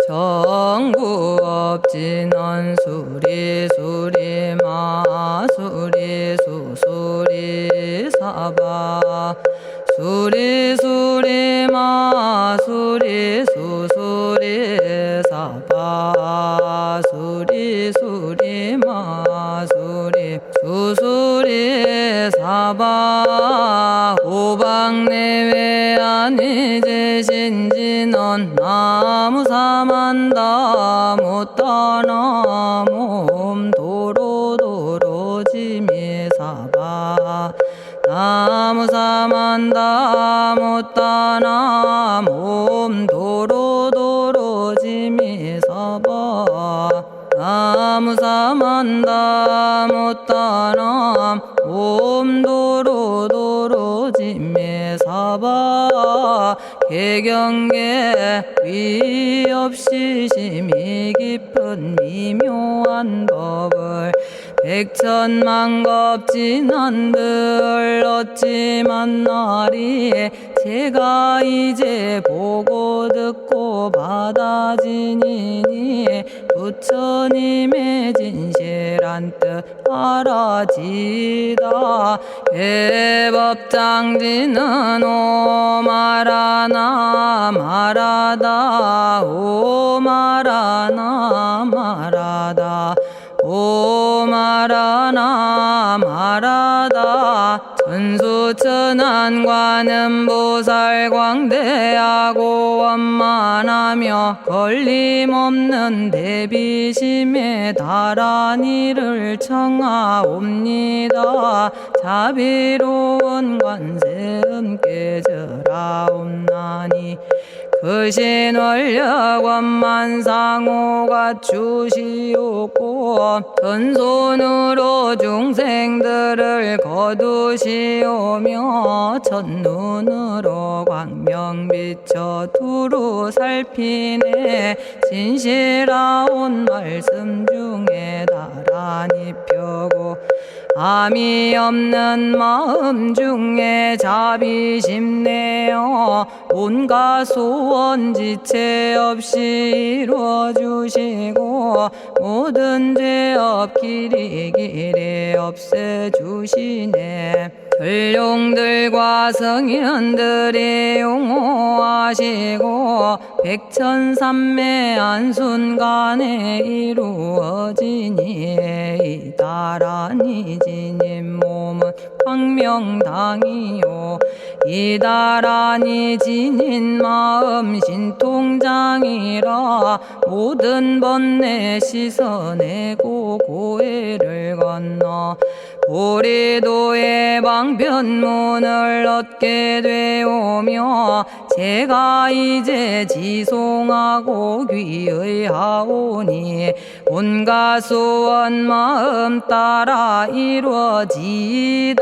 정구업진원 수리수리 마수리 수수리 사바 수리수리 마수리 수수리 사바 수리수리 마수리 수수리 사바 오방내외 안이제신진원 나무사만다 못다나 몸 도로도로지미사바 나무사만다 못다나 몸 도로도로지미사바 나무사만다 못다나 몸 도로도로지미사바 개경계 위없이 심히 깊은 미묘한 법을 백천만겁진한들 어찌 만나리 제가 이제 보고 듣고 받아지니니 부처님의 진실한 뜻 알아지다 대법장지는 오마라나 마라다 오마라나 마라다 오마라나 마라다 천수천안관음보살 광대하고 원만하며 걸림없는 대비심에 달한 이를 청하옵니다. 자비로운 관세음께 절하옵나니 그신원력 원만상호가 주시옵고 전손으로 중생들을 거두시오며 첫눈으로 광명 비쳐 두루 살피네 진실하온 말씀 중에 나란히 펴고 암이 없는 마음 중에 자비심 내어 온갖 소원 지체 없이 이루어주시고 모든 죄업 길이 없애주시네. 전룡들과 성현들이 용호하시고 백천삼매 한순간에 이루어지니 이다라니 지님 몸은 광명당이요 이다라니 지닌 마음 신통장이라 모든 번뇌 씻어내고 고해를 건너 보리도의 방편문을 얻게 되오며 제가 이제 지송하고 귀의하오니 온갖 소원 마음 따라 이루어지다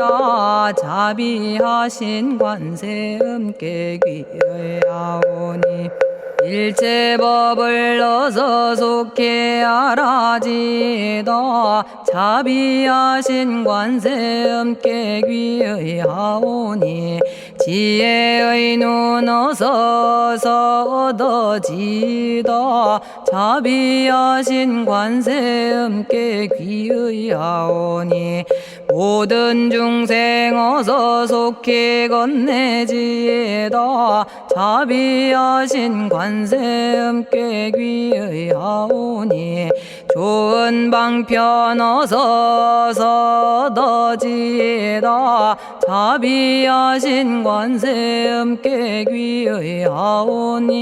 자비하신 관세음께 귀의하오니 일체법을 어서 속히 알아지다 자비하신 관세음께 귀의하오니 지혜의 눈 어서 얻어지다 자비하신 관세음께 귀의하오니 모든 중생 어서 속히 건네지다 자비하신 관세음께 귀의하오니 좋은 방편 어서 얻어지다 자비하신 관세음께 귀의하오니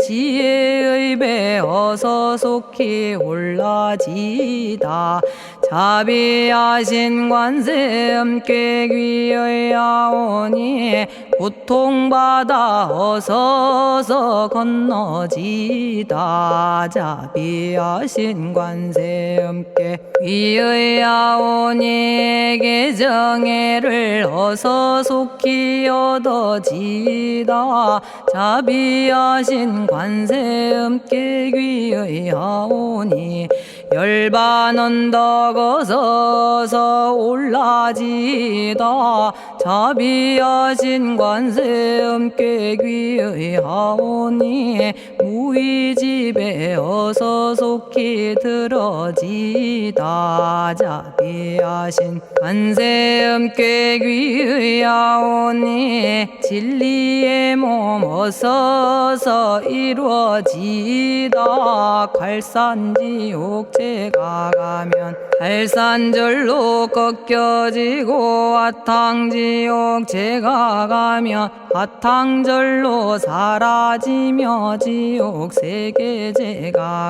지혜의 배 어서 속히 올라지다 자비하신 관세음께 귀의하오니 고통받아 어서 건너지다 자비하신 관세음께 귀의하오니 개정애를 어서 속히 얻어지다 자비하신 관세음께 귀의하오니 열반 언덕 어서서 올라지다 자비하신 관세음께 귀의하오니 무의집에 어서 속히 들어지다 자비하신 관세음께 귀의하오니 진리의 몸 어서서 이루어지다 갈산지옥제가 가면 갈산절로 꺾여지고 화탕지옥제가 가면 화탕절로 사라지며 지옥세계제가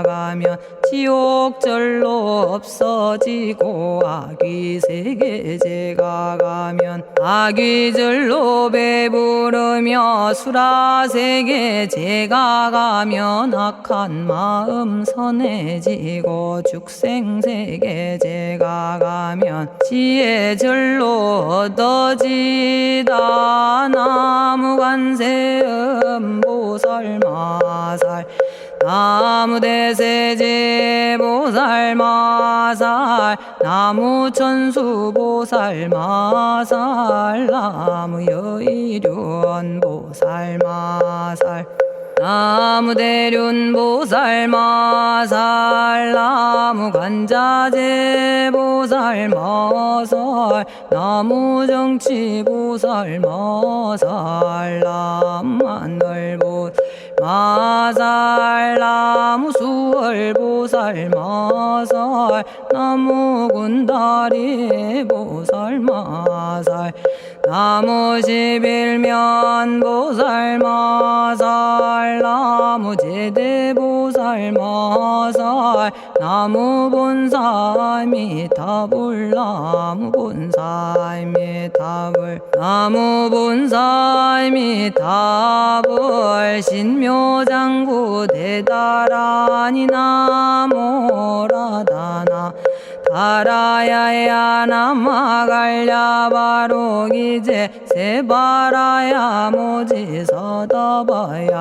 가면 지옥절로 없어지고 아귀세계제가 가면 아귀절로 배부르며 수라세계제가 가면 악한 마음 선해지고 죽생세계제가 가면 지혜절로 얻어지다 나무관세음 보살마살 나무대세제 보살마살 나무천수 보살마살 나무여의륜 보살마살 나무대륜 보살마살 나무관자재 보살마살 나무정치 보살마살 나무하늘 보살마살 나무수월 보살마살 나무군다리 보살마살 나무십일면 보살마살 나무제대보살마살 나무본사미타불 나무본사미타불 나무본사미타불 신묘장구 대다라니 나모라다나 다라야야 남아갈야바로기제 세바라야 모지서다바야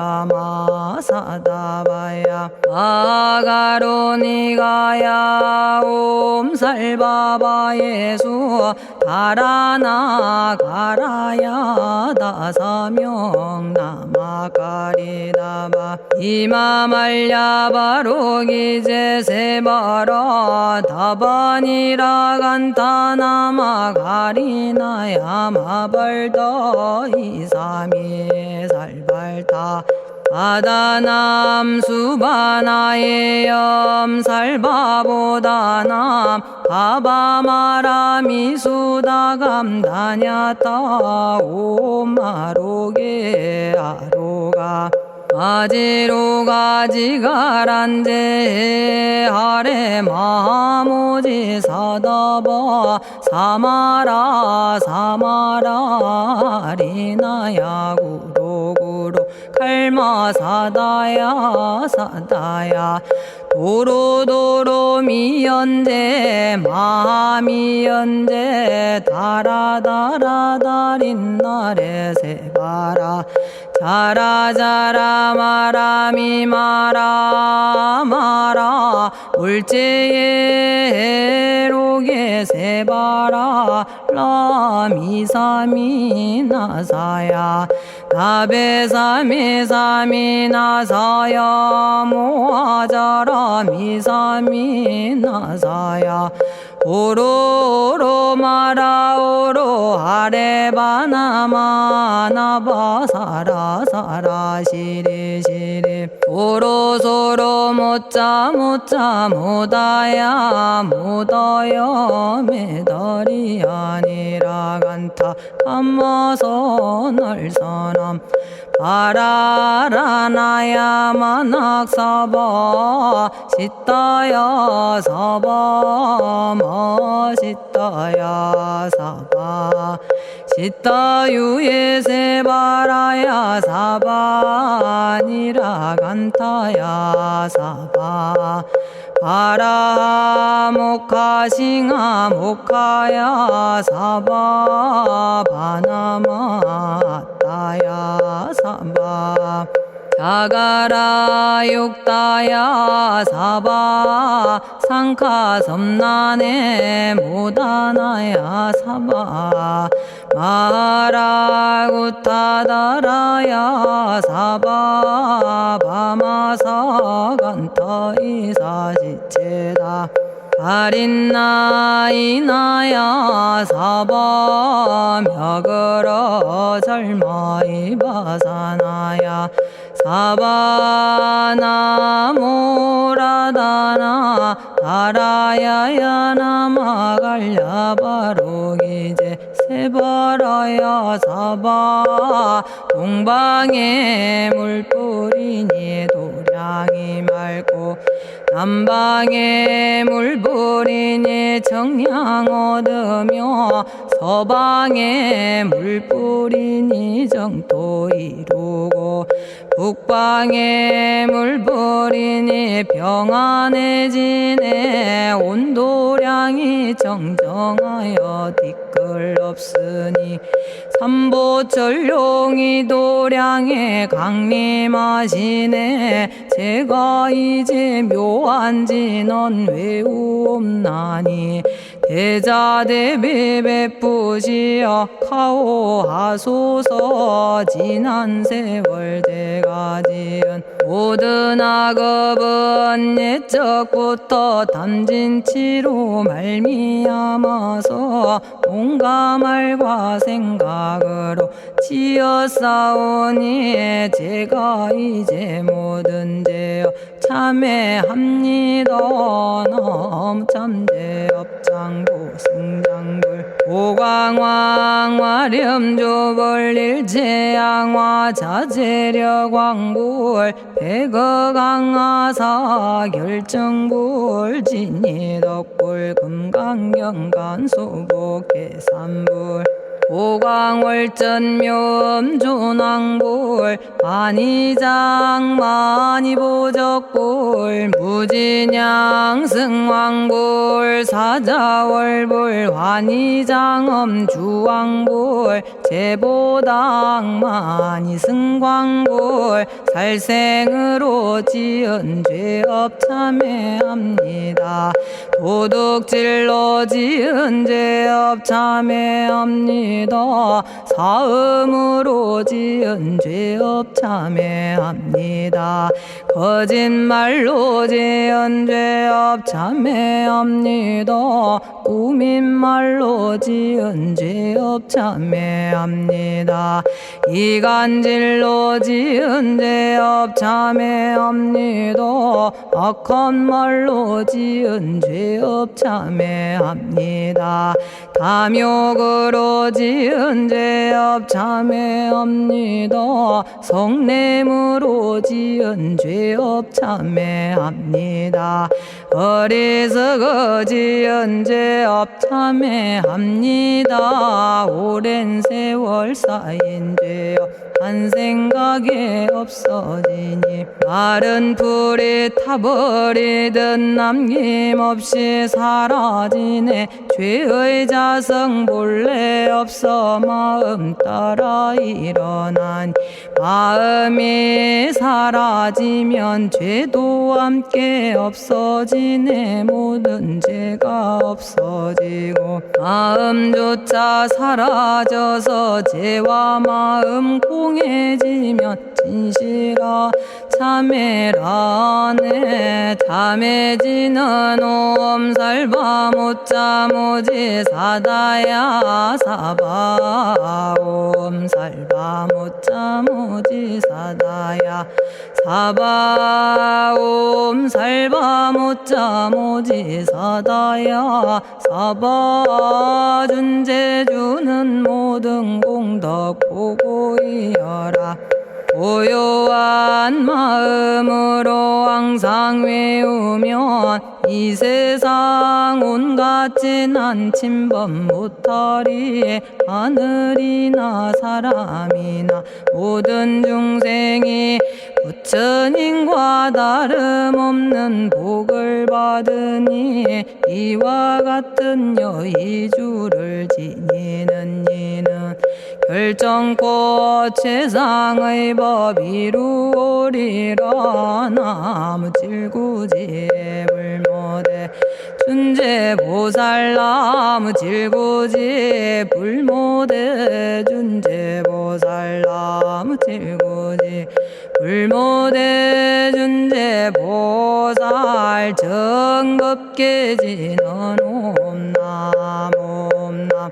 마사다바야 마가로니가야 옴살바바예수 다라나 가라야 다사명 나마가리다바 이마말야바로기제 세바라 다바니라 간타나마 가리나야 마발더 이사미 살발타 바다남 수바나의 염살바보다남 바바마라미 수다감다냐타 오마로게 아로가 아지로가 지가란제 하레 마모지 사다바 사마라 사마라 리나야 구로구로 칼마 사다야 사다야 도로도로 미연제 마미연제 다라다라다린나레 세바라 자라자라 마라미 마라 마라 물제에 로게 세바라 라미사미 나사야 나베사미사미 나사야 모아자라 미사미 나사야 오로로 마라오로 아레바나마 나바사라 사라 시리 시리 오로소로 모짜 모짜 모다야 모다야 메다리 아니라 간타 감마서 날사람 바라라나야 만학사바 시타야 사바 마시타야 사바 시타유예 세바라야 사바니라 간타야 사바 바라 모카싱아 모카야 사바 바나마 따야 사바 자가라 육다야 사바 상카 섬난에 모다나야 사바 마라구타다라야 사바 바마사 간타 이사지체다 아린나이나야 사바 며그러 절마이바사나야 사바나모라다나 다라야야 나마갈야바로기제 세바라야 사바 동방에 물뿌리니 도량이 맑고 남방에 물뿌리니 정량 얻으며 서방에 물뿌리니 정토 이루고 북방에 물뿌리니 평안해지네 온도량이 정정하여 뒤끌 없으니 삼보철룡이 도량에 강림하시네 제가 이제 묘한 진언 외우옵나니 대자대비 베푸시어 카오하소서 지난 세월 제가 지은 모든 악업은 옛적부터 탐진치로 말미암아서 온갖 말과 생각으로 지었사오니 제가 이제 모든 죄업 참회합니다. 넘참죄업장고 승장불 오광왕 화렴조벌 일체양화 자재력왕불 백어강하사 결정불 진이덕불 금강경간소복 계산불 오광월전묘음존왕불 안이장 만이보적불 무진양승왕불 사자월불 환희장엄주왕불 제보당 만이승광불 살생으로 지은 죄업 참회합니다. 도둑질로 지은 죄업 참회합니다. 사음으로 지은 죄업 참회합니다. 거짓말로 지은 죄업 참회합니다. 꾸민말로 지은 죄업 참회합니다. 이간질로 지은 죄업 참회합니다. 악한 말로 지은 죄업 참회합니다. 탐욕으로 지은 죄업 참회합니다. 성냄으로 지은 죄업 참회합니다. 어리석어 지은 죄업 참회합니다. 오랜 세월 쌓인 죄업 한 생각에 없어지니 마른 풀이 타버리듯 남김없이 사라지네. 죄의 자성 본래 없어 마음 따라 일어나니 마음이 사라지면 죄도 함께 없어지네. 모든 죄가 없어지고 마음조차 사라져서 죄와 마음 공해지면 진실아 참회라네. 참해지는 옴살바 못자 모지 사다야 사바 옴살바 못자 모지 사다야 사바 옴살바 못자 모지 사다야 사바 준재주는 모든 공덕 보고 이어라. 고요한 마음으로 항상 외우면 이 세상 온갖 진한 침범 못하리. 하늘이나 사람이나 모든 중생이 부처님과 다름없는 복을 받으니 이와 같은 여의주를 지니는 이는 결정코 최상의 법 이루오리라. 나무질구지 불모대 준재보살. 나무질구지 불모대 준재보살. 나무질구지 불모대 준재보살. 정법계지는 옴남 옴남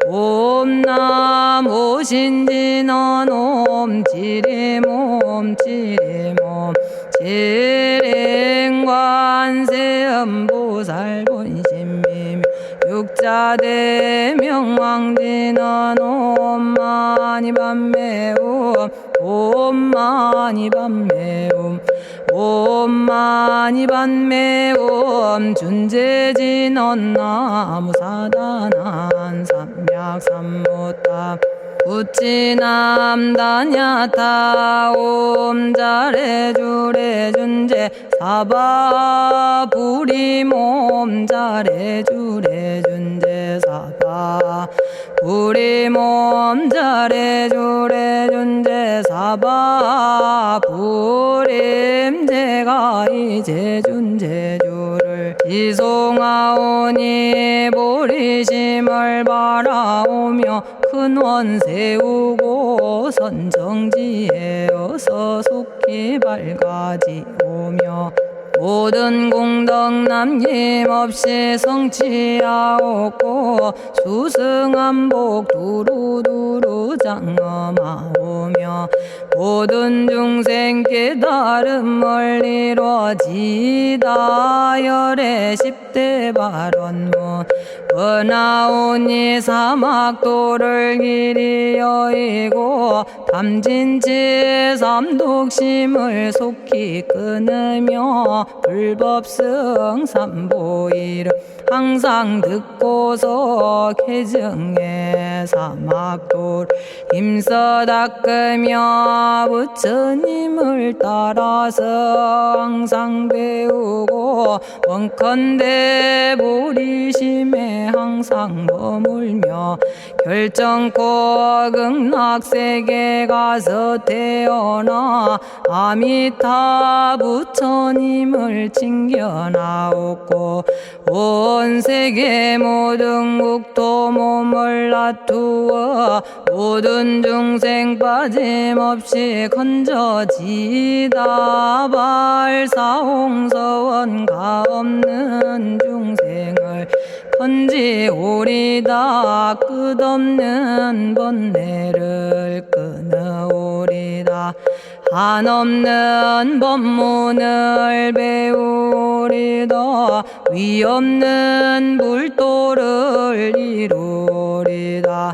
옴남 오신지는 옴 지리몸 지리몸 지랭관세음보살 본심미묘 육자대명왕지는 옴마니밤매옴 옴마니밤매옴 옴마니밤매옴 준재진언 나무사단한 삼약삼무탑 우치남다냐타 옴자레주레 준재 사바 부리몸 자레주레 준재 사바 부리몸 자레주레 준재 사바 부림. 제가 이제 준재주를 지송하오니 보리심을 바라오며 큰원 세우고 선정지에 어서 속히 밝아지오며 모든 공덕 남김없이 성취하옵고 수승한복 두루두루 장엄하오며 모든 중생 깨달음을 이루어지다. 열의 10대 발언문 은하오니 사막도를 길이 여의고 탐진치 삼독심을 속히 끊으며 불법승 삼보이를 항상 듣고서 개정의 사막도를 힘써 닦으며 부처님을 따라서 항상 배우고 원컨대 보리심에 항상 머물며 결정코 극락세계 가서 태어나 아미타 부처님을 챙겨나오고 온 세계 모든 국토 몸을 놔두어 모든 중생 빠짐없이 건져지다. 발사홍서원 가없는 중생을 건지오리다. 끝없는 번뇌를 끊어오리다. 한없는 법문을 배우리다. 위없는 불도를 이루리다.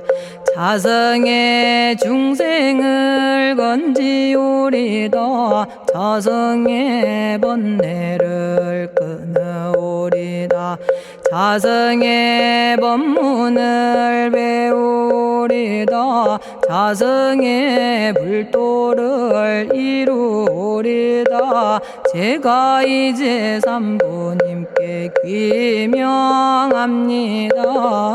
자성의 중생을 건지오리다. 자성의 번뇌를 끊어오리다. 자성의 법문을 배우리다. 자성의 불도를 이루리다. 제가 이제 삼부님께 귀명합니다.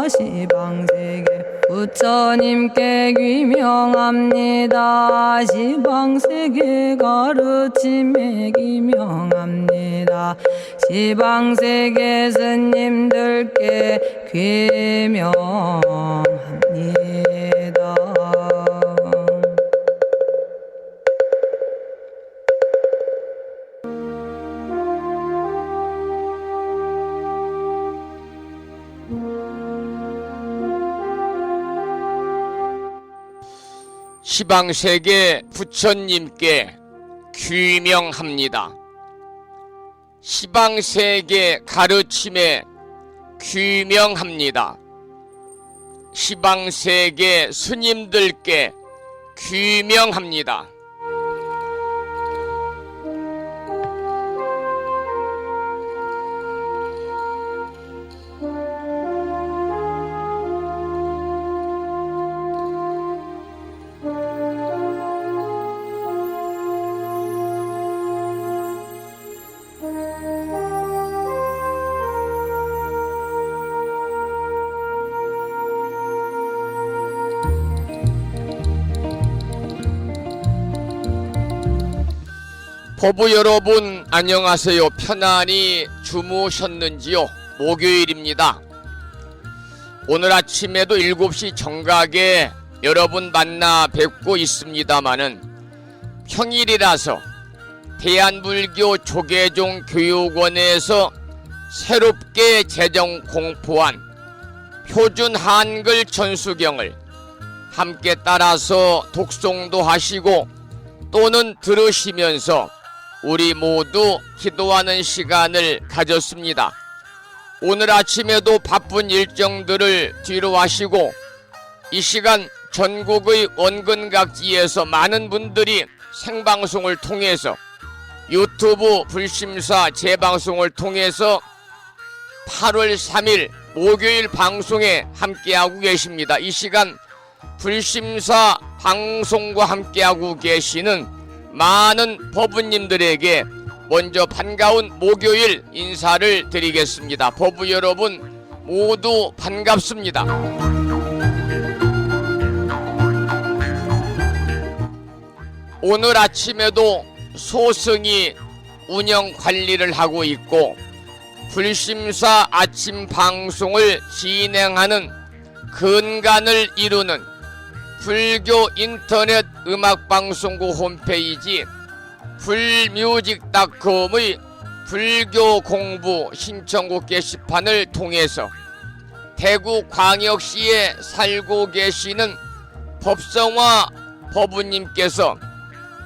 시방세계 부처님께 귀명합니다. 시방세계 가르침에 귀명합니다. 시방세계 스님들께 귀명합니다. 시방세계 부처님께 귀명합니다. 시방세계 가르침에 귀명합니다. 시방세계 스님들께 귀명합니다. 법부 여러분 안녕하세요. 편안히 주무셨는지요? 목요일입니다. 오늘 아침에도 7시 정각에 여러분 만나 뵙고 있습니다마는 평일이라서 대한불교 조계종 교육원에서 새롭게 제정 공포한 표준 한글 천수경을 함께 따라서 독송도 하시고 또는 들으시면서 우리 모두 기도하는 시간을 가졌습니다. 오늘 아침에도 바쁜 일정들을 뒤로 하시고 이 시간 전국의 원근각지에서 많은 분들이 생방송을 통해서 유튜브 불심사 재방송을 통해서 8월 3일 목요일 방송에 함께하고 계십니다. 이 시간 불심사 방송과 함께하고 계시는 많은 법부님들에게 먼저 반가운 목요일 인사를 드리겠습니다. 법부 여러분 모두 반갑습니다. 오늘 아침에도 소승이 운영 관리를 하고 있고 불심사 아침 방송을 진행하는 근간을 이루는 불교 인터넷 음악방송국 홈페이지 불뮤직닷컴의 불교 공부 신청곡 게시판을 통해서 대구 광역시에 살고 계시는 법성화 법부님께서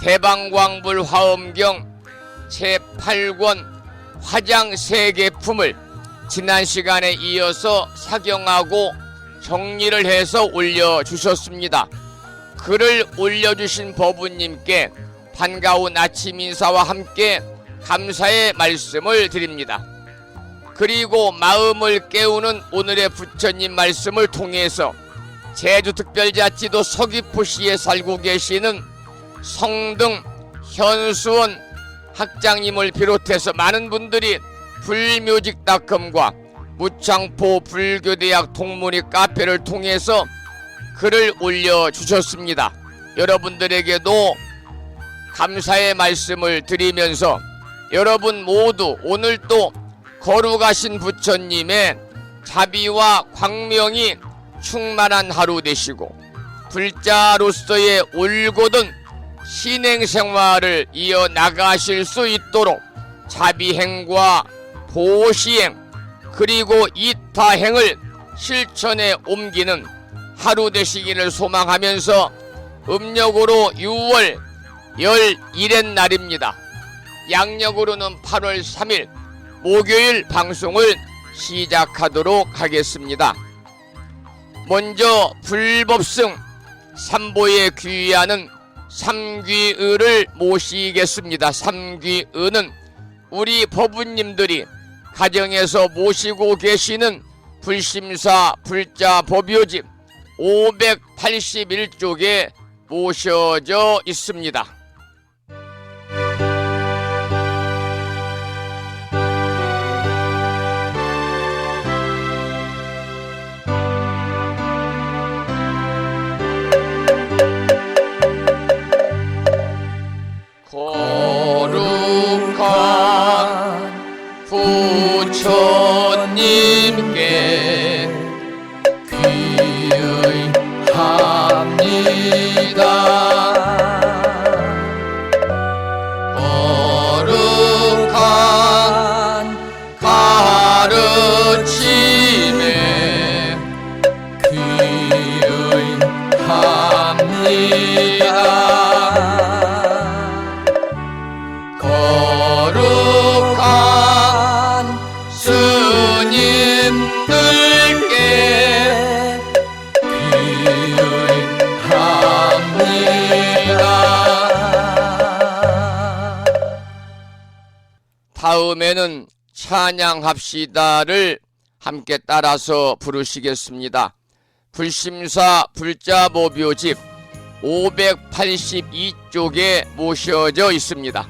대방광불 화엄경 제8권 화장 세계품을 지난 시간에 이어서 사경하고 정리를 해서 올려주셨습니다. 글을 올려주신 법부님께 반가운 아침 인사와 함께 감사의 말씀을 드립니다. 그리고 마음을 깨우는 오늘의 부처님 말씀을 통해서 제주특별자치도 서귀포시에 살고 계시는 성등 현수원 학장님을 비롯해서 많은 분들이 불뮤직닷컴과 무창포 불교대학 동문회 카페를 통해서 글을 올려주셨습니다. 여러분들에게도 감사의 말씀을 드리면서 여러분 모두 오늘 또 거룩하신 부처님의 자비와 광명이 충만한 하루 되시고 불자로서의 올곧은 신행생활을 이어나가실 수 있도록 자비행과 보시행 그리고 이타행을 실천에 옮기는 하루 되시기를 소망하면서 음력으로 6월 11일 날입니다. 양력으로는 8월 3일 목요일 방송을 시작하도록 하겠습니다. 먼저 불법승 삼보에 귀의하는 삼귀의를 모시겠습니다. 삼귀의는 우리 법부님들이 가정에서 모시고 계시는 불심사 불자 법요집 581쪽에 모셔져 있습니다. 거룩한 부처님께 귀의합니다. 거룩한 가르침에 귀의합니다. 거룩한 스님들께 귀의합니다. 다음에는 찬양합시다를 함께 따라서 부르시겠습니다. 불심사 불자보묘집 582쪽에 모셔져 있습니다.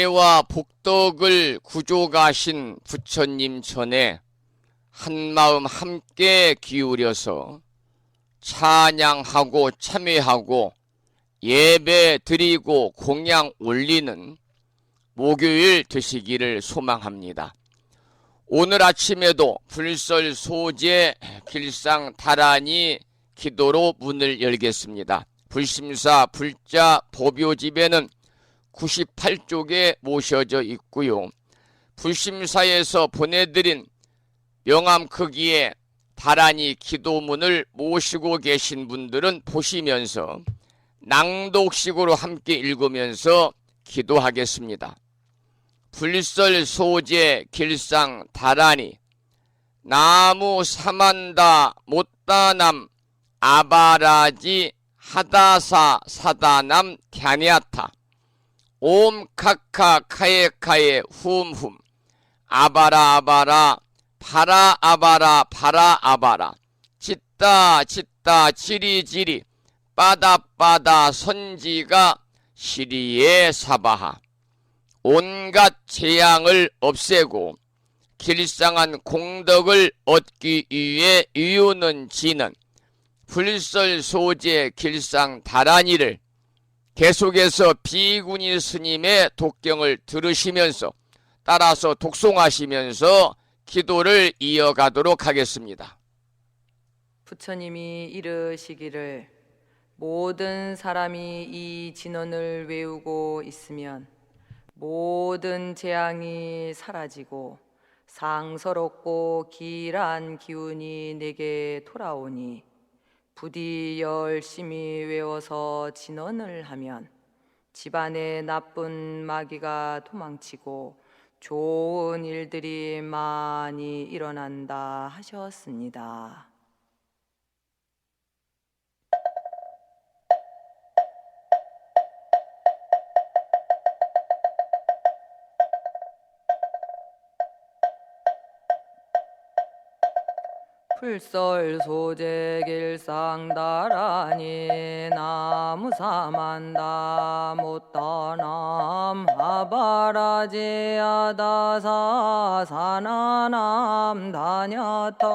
지혜와 복덕을 구조가신 부처님 전에 한마음 함께 기울여서 찬양하고 참회하고 예배 드리고 공양 올리는 목요일 되시기를 소망합니다. 오늘 아침에도 불설 소재 길상 다란이 기도로 문을 열겠습니다. 불심사 불자 보묘집에는 98쪽에 모셔져 있고요. 불심사에서 보내드린 명함 크기의 다란이 기도문을 모시고 계신 분들은 보시면서 낭독식으로 함께 읽으면서 기도하겠습니다. 불설 소재 길상 다란이 나무 사만다 못다남 아바라지 하다사 사다남 갸냐타 옴 카카 카에카에 훔훔 아바라 아바라 파라 아바라 파라 아바라 짓다 짓다 지리지리 빠다빠다 선지가 시리에 사바하 온갖 재앙을 없애고 길상한 공덕을 얻기 위해 이유는 지는 불설 소재 길상 다란이를 계속해서 비구니 스님의 독경을 들으시면서 따라서 독송하시면서 기도를 이어가도록 하겠습니다. 부처님이 이르시기를 모든 사람이 이 진언을 외우고 있으면 모든 재앙이 사라지고 상서롭고 길한 기운이 내게 돌아오니 부디 열심히 외워서 진언을 하면 집안의 나쁜 마귀가 도망치고 좋은 일들이 많이 일어난다 하셨습니다. 불설 소재 길상 다란이 나무 사만다 못다남 아바라지 아다사 사나남 다냐타옴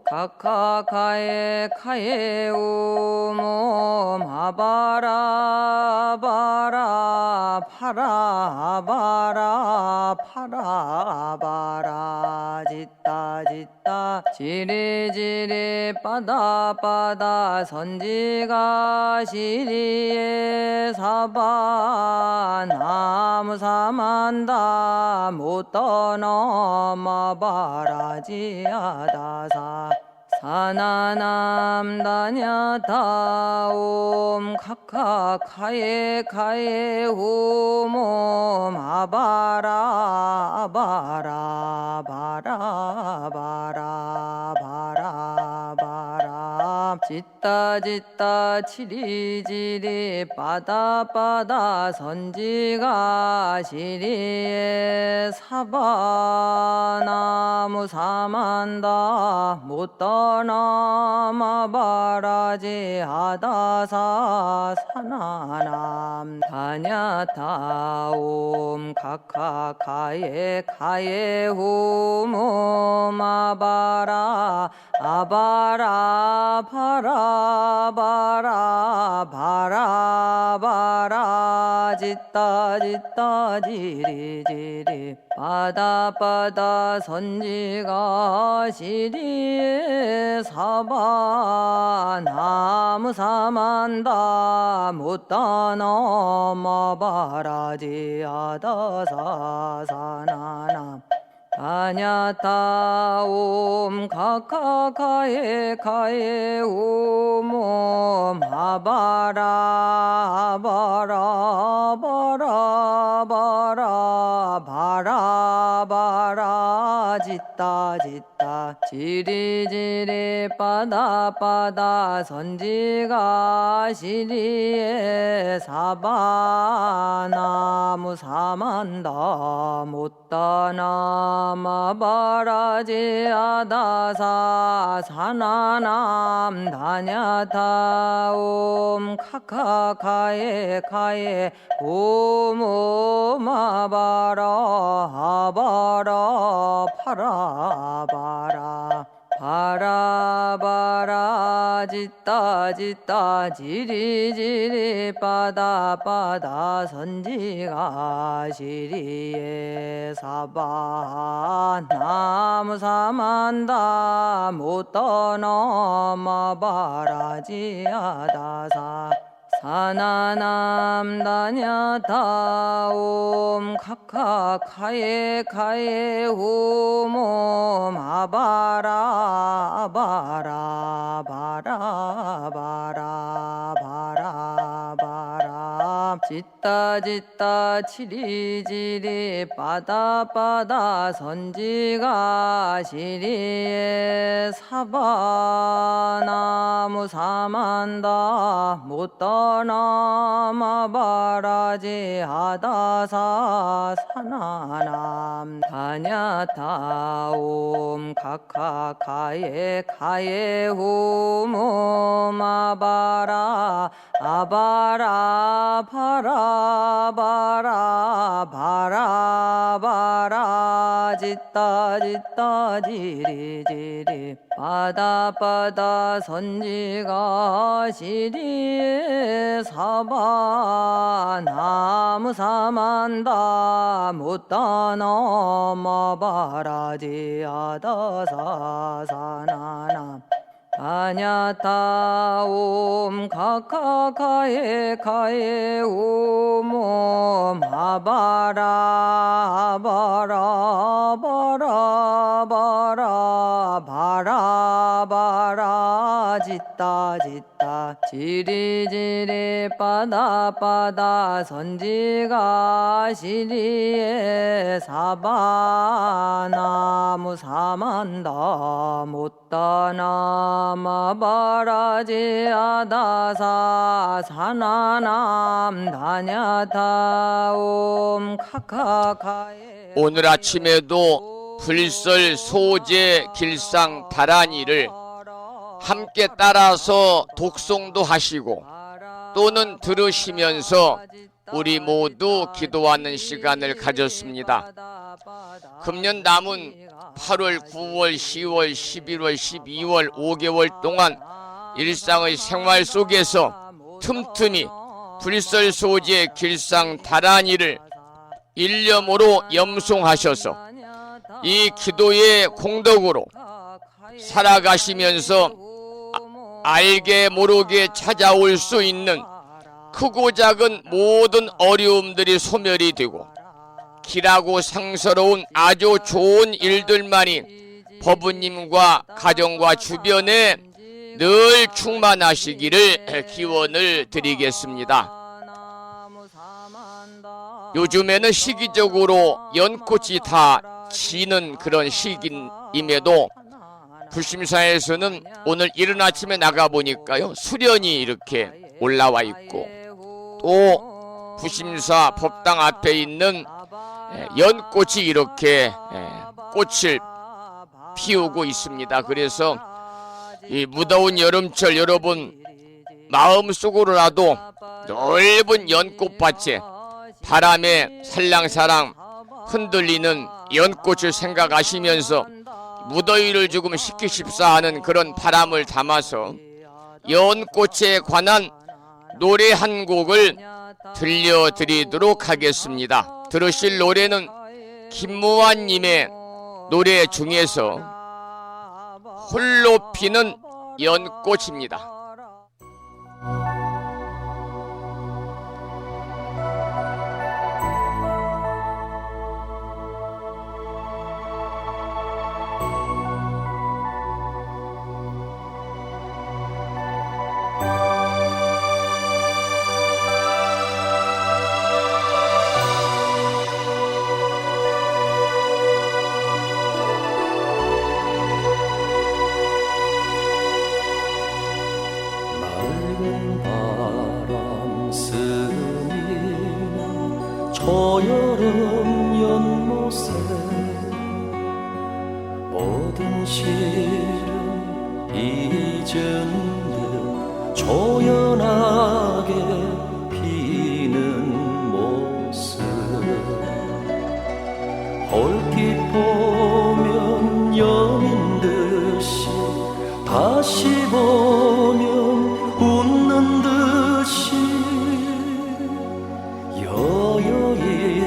카카카에 카에 우몸 아바라 바라 파라 바라 파라 바라 짓다 짓다 지리지리 빠다빠다 선지가 시리에 사바 나무 사만다 못 떠넘어 바라지 아다사 사나남 다냐타옴 카카카에 카에 후몸 아바라 아바라 바라 바라 바라 바라 짓다 짓다 지리지리 빠다빠다 선지가 시리에 사바 나무 사만다 못 떠넘어 바라지 아다사 사나남 다냐타옴 카카카에 카에 후몸 아바라 아바라 바라 바라 바라 바라 짓다 짓다 지리지리 빠다빠다 선지가 시리에 사바 나무 사만다 못다 넘어 바라지 아다사 사나남 다냐타옴 카카카에 카에 오몸 아바라 바라 바라 바라 바라 바라 짓다 짓다 지리지리 바다 선지가 시리에 사바나무 사만다 못다나 마바라지 아다사 사나남 다냐타 옴 카카카에 카에 오모마바라 아바라 파라바라 바라바라 짓다 지리지리 바다 선지가 시리에 사바 나무 사만다 못 떠넘어 바라지 아다사 사나남 다냐타 옴 카카카에 카에 오모 마바라 바라 바라 바라 바라 바라 짓다 지리지리 바다 선지가 시리에 사바나무 사만다 못 떠넘어 바라지 아다사 사나남 다냐타 옴 카카카에 카에 오모 마바라 아바라 바라 바라 바라 바라 짓다 지리지리 바다 선지가 시리에 사바 나무 사만다 못 떠넘어 바라지 아다사 사나나 다냐타 옴 카카카에 카에 오모 마바라 바라 바라 바라 바라 바라 짓다 지리지리 바다 선지가 시리에 사바나무 사만다 못 떠넘어 바라지 아다사 사나남 다냐타 옴 카카카에 오늘 아침에도 불설 소재 길상 다란이를 함께 따라서 독송도 하시고 또는 들으시면서 우리 모두 기도하는 시간을 가졌습니다. 금년 남은 8월, 9월, 10월, 11월, 12월 5개월 동안 일상의 생활 속에서 틈틈이 불설 소재 길상 다란이를 일념으로 염송하셔서 이 기도의 공덕으로 살아가시면서 알게 모르게 찾아올 수 있는 크고 작은 모든 어려움들이 소멸이 되고 길하고 상서로운 아주 좋은 일들만이 법부님과 가정과 주변에 늘 충만하시기를 기원을 드리겠습니다. 요즘에는 시기적으로 연꽃이 다 지는 그런 시기임에도 불심사에서는 오늘 이른 아침에 나가보니까요 수련이 이렇게 올라와 있고 또 부심사 법당 앞에 있는 연꽃이 이렇게 꽃을 피우고 있습니다. 그래서 이 무더운 여름철 여러분 마음속으로라도 넓은 연꽃밭에 바람에 살랑살랑 흔들리는 연꽃을 생각하시면서 무더위를 조금 식히십사 하는 그런 바람을 담아서 연꽃에 관한 노래 한 곡을 들려드리도록 하겠습니다. 들으실 노래는 김무환님의 노래 중에서 홀로 피는 연꽃입니다. 여름 연못에 모든 시름 잊은 듯 조연하게 피는 모습 얼핏 보면 여민 듯이 다시 보면 웃는 듯이 여여히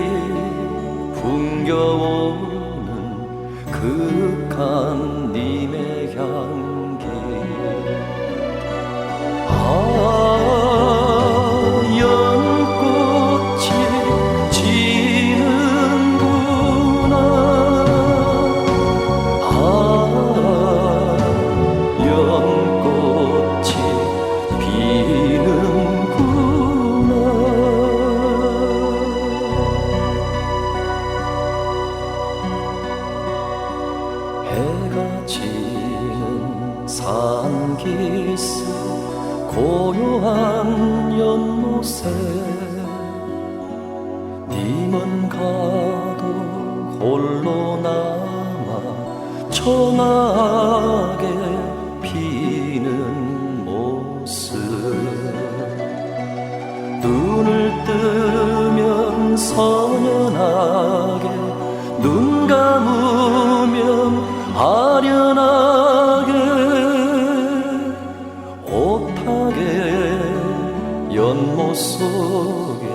풍겨오는 그윽한 님의 향기 연꽃이 지는구나 연꽃이 피는구나 해가 지는 산기슭 고요한 연못에 님은 가도 홀로 남아 청하게 피는 모습 눈을 뜨면 선연하게 눈 감으면 아련하게 오타게 연못 속에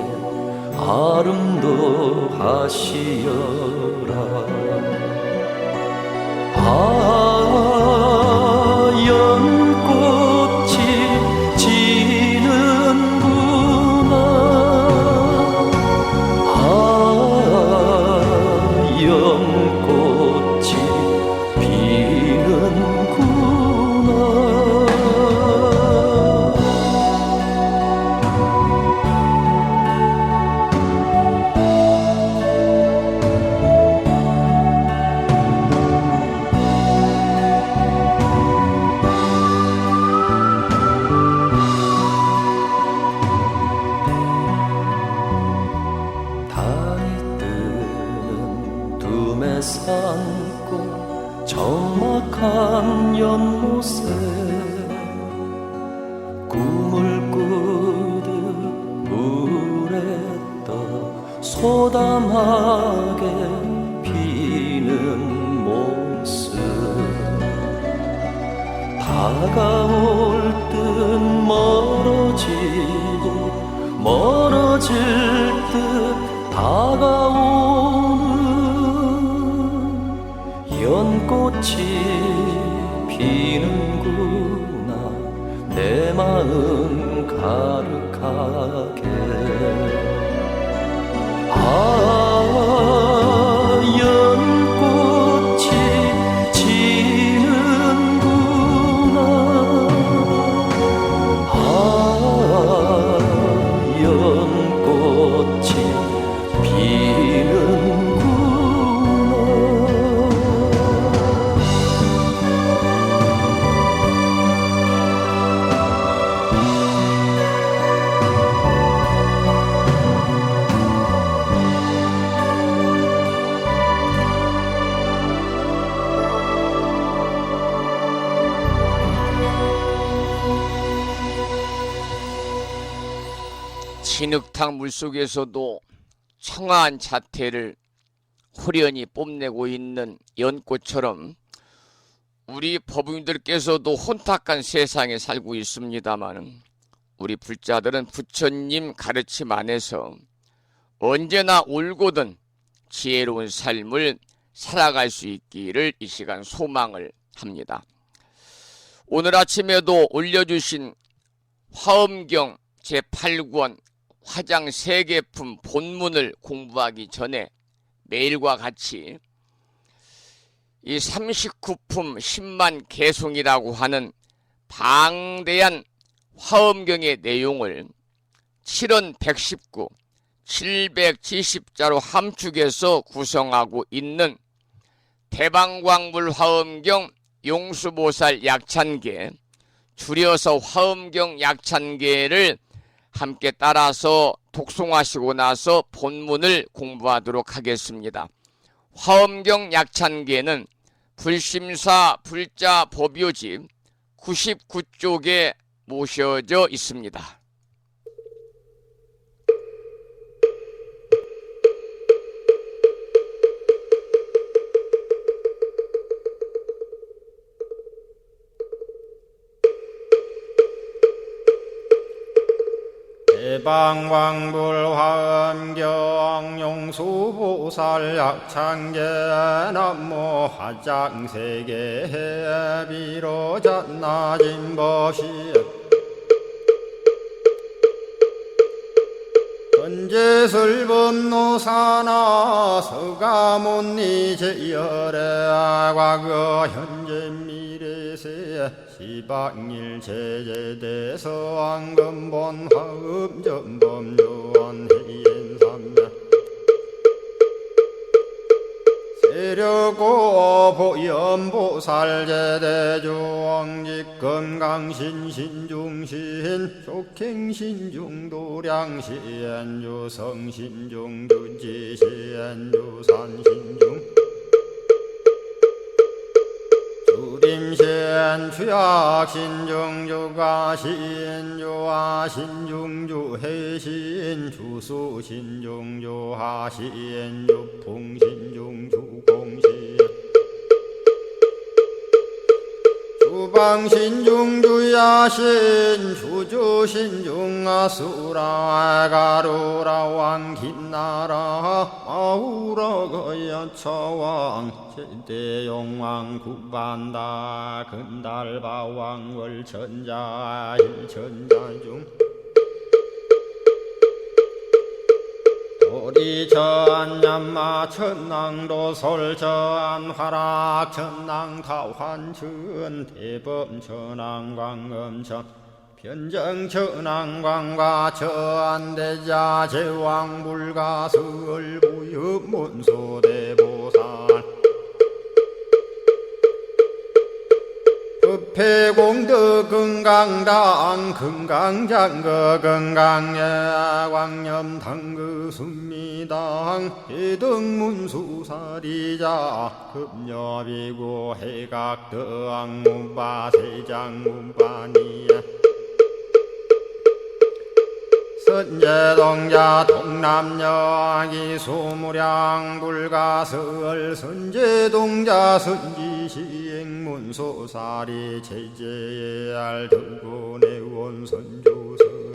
아름도 하시어라 연꽃이 지는구나 연꽃이 피는구나 달이 뜨는 둠에 산고 적막한 연못에 꿈을 꾸듯 물에 떠 소담하게 피는 모습 다가올 듯 멀어질 듯 다가오는 연꽃이 피는구나 내 마음 가득하게 연꽃이 지는구나 연꽃이 피는구나 진흙탕 물속에서도 청아한 자태를 호련히 뽐내고 있는 연꽃처럼 우리 법인들께서도 혼탁한 세상에 살고 있습니다만 우리 불자들은 부처님 가르침 안에서 언제나 올곧은 지혜로운 삶을 살아갈 수 있기를 이 시간 소망을 합니다. 오늘 아침에도 올려주신 화엄경 제8권 화장 세계품 본문을 공부하기 전에 매일과 같이 이 39품 10만 개송이라고 하는 방대한 화엄경의 내용을 7원 119, 770자로 함축해서 구성하고 있는 대방광물 화엄경 용수보살 약찬계, 줄여서 화엄경 약찬계를 함께 따라서 독송하시고 나서 본문을 공부하도록 하겠습니다. 화엄경 약찬기에는 불심사 불자 법요집 99쪽에 모셔져 있습니다. 대방왕불화엄경 용수보살 약창계 남모 화장세계 비로잣나진법시 헌재설법노사나 서가몬니제열의 과거 현재 미래세 시방일 제제대서 왕금본 화음전범요원 해인삼매 세력고 보염보살 제대주왕직 건강신 신중신 족행신중 도량신 유성신중 유지신 유산신중 주림신 주약신 중주가신 유하신 중주해신 주수신 중주하신 유풍신 중주공신 주방신 중주야신 주주신 중아수라 가루라 왕긴나라 마우라 거야차왕 제대용왕 구반다 근달바왕 월천자 일천자중 도리천 얀마 천낭도 솔천 화락 천낭 타환천 대범 천왕 광음천 변정 천왕 광과 천대자 제왕 불가 설부엽 문소대보살 법회공덕 건강당 건강장거 건강예 광염당그 순미당 해등문수사리자 급여비고 해각덕 문바세장 문바니야 선제동자 동남여기 소무량 불가설 선제동자 선지시행문소사리 제제알 등군의 선조성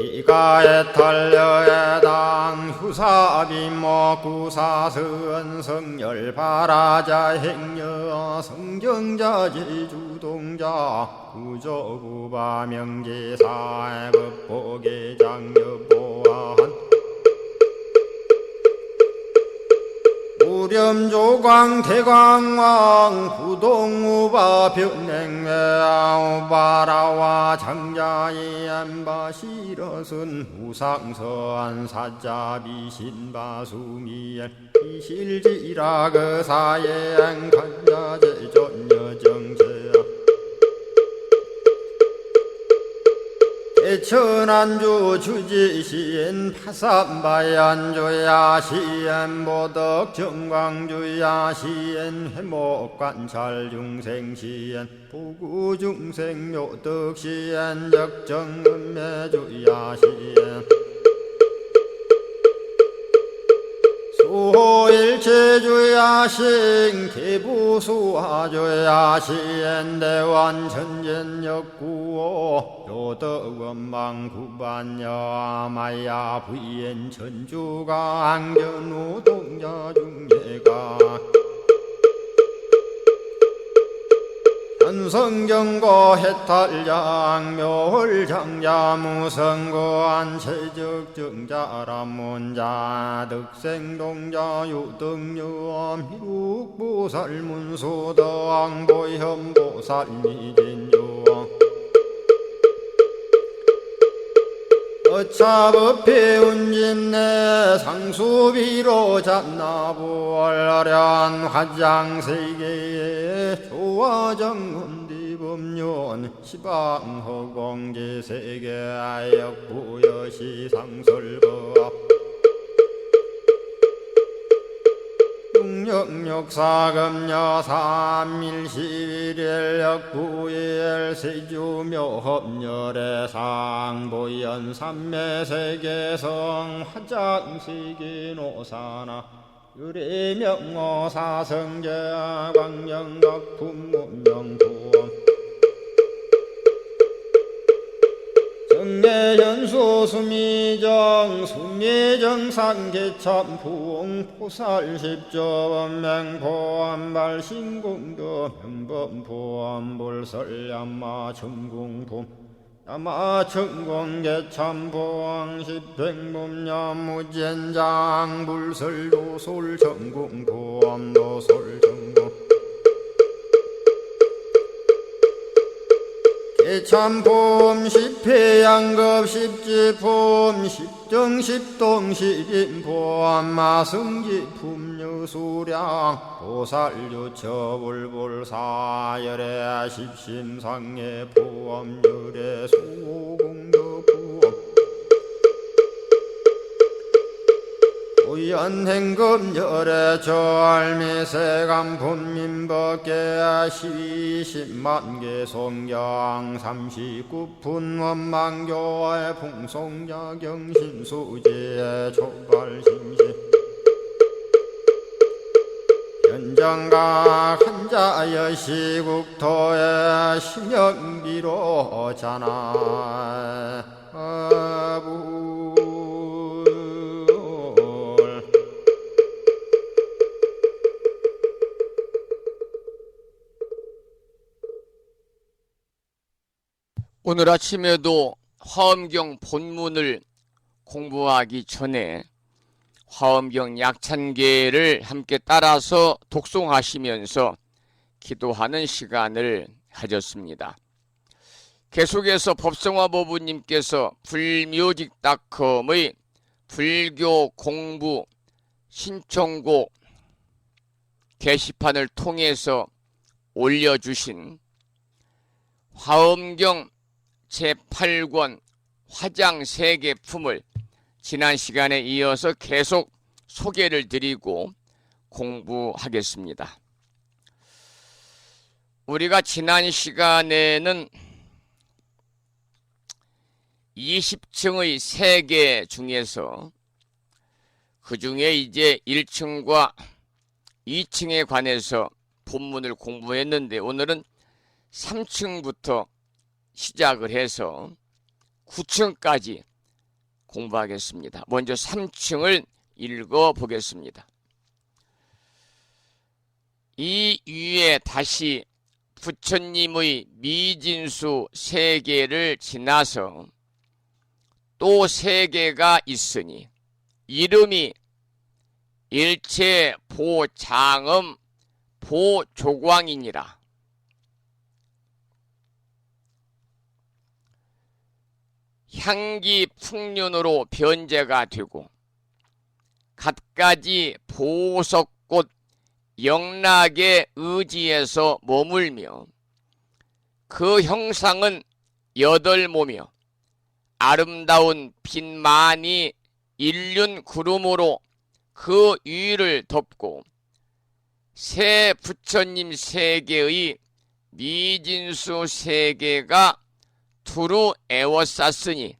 이가에 탈려에당 후사비모 구사선 성열 바라자 행여 성정자 제주동자 구조구바 명제사 법보계 장여보한 우렴조광 대광왕 부동우바 변냉매아 우바라와 장자이 안바시러선 우상서안 사자비 신바수미엘 이실지라 그 사예안 간자제 전여정세야 대천안주 주지시인 파산바얀주야 시엔보덕 정광주야 시엔 회목관찰 중생시엔 부구중생 묘덕시엔 적정은매주야 시엔 수호일체주야신 개부수하주야신 대완천전역구호 요덕원망구반여마야 부인 천주가 안견우 동자중예가 현성경고 해탈장 묘홀장자 무성고한 체적정자람문자 득생동자 유등유엄 희룩보살문소덕보현보살 미진유엄 어차법회 운진내 상수비로 잡나부얼련 화장세계에 조화정운디법 금륜 시방허공지세계역부여시상설법 육력사금여 삼일시일일 역부일 세주묘협열의 상보연 삼매세계성 화장시기노사나 유리명어사성제 광명덕품문명부엄 정례연수 수미정 수미정상계참풍 포살십조원맹포암발 신궁도 명범포암불설야마 천궁품 야마천공계참포항 십행문야무젠장 불설도솔 전궁포암도솔 참폼 십회양급 십지품 십정십동 십인포함 마승지품 유수량 보살유처불불사열의 십심상의 포함열의 수공덕부엄 우연행금열의 절미세간품민법계 시십만개 송경 39분 원망교의 풍송야경신수지의 촉발심시 현정각 한자여 시국토의 심영비로 자나 오늘 아침에도 화엄경 본문을 공부하기 전에 화엄경 약찬계를 함께 따라서 독송하시면서 기도하는 시간을 가졌습니다. 계속해서 법성화보부님께서 불묘직닷컴의 불교 공부 신청곡 게시판을 통해서 올려주신 화엄경 제8권 화장세계품을 지난 시간에 이어서 계속 소개를 드리고 공부하겠습니다. 우리가 지난 시간에는 20층의 세계 중에서 그 중에 이제 1층과 2층에 관해서 본문을 공부했는데 오늘은 3층부터 시작을 해서 9층까지 공부하겠습니다. 먼저 3층을 읽어보겠습니다. 이 위에 다시 부처님의 미진수 세계를 지나서 또 세계가 있으니 이름이 일체 보장엄 보조광이니라. 향기 풍륜으로 변제가 되고 갖가지 보석꽃 영락의 의지에서 머물며 그 형상은 여덟모며 아름다운 빛만이 일륜 구름으로 그 위를 덮고 새 부처님 세계의 미진수 세계가 두루 에워쌌으니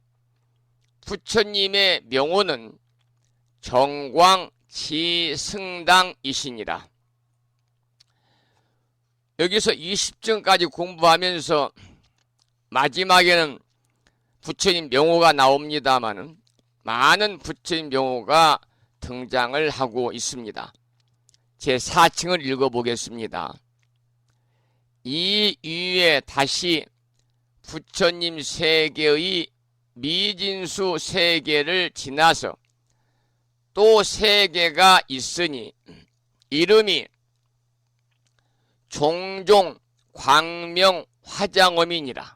부처님의 명호는 정광지승당이시니라. 여기서 20층까지 공부하면서 마지막에는 부처님 명호가 나옵니다마는 많은 부처님 명호가 등장을 하고 있습니다. 제 4층을 읽어보겠습니다. 이 위에 다시 부처님 세계의 미진수 세계를 지나서 또 세계가 있으니 이름이 종종 광명 화장엄이니라.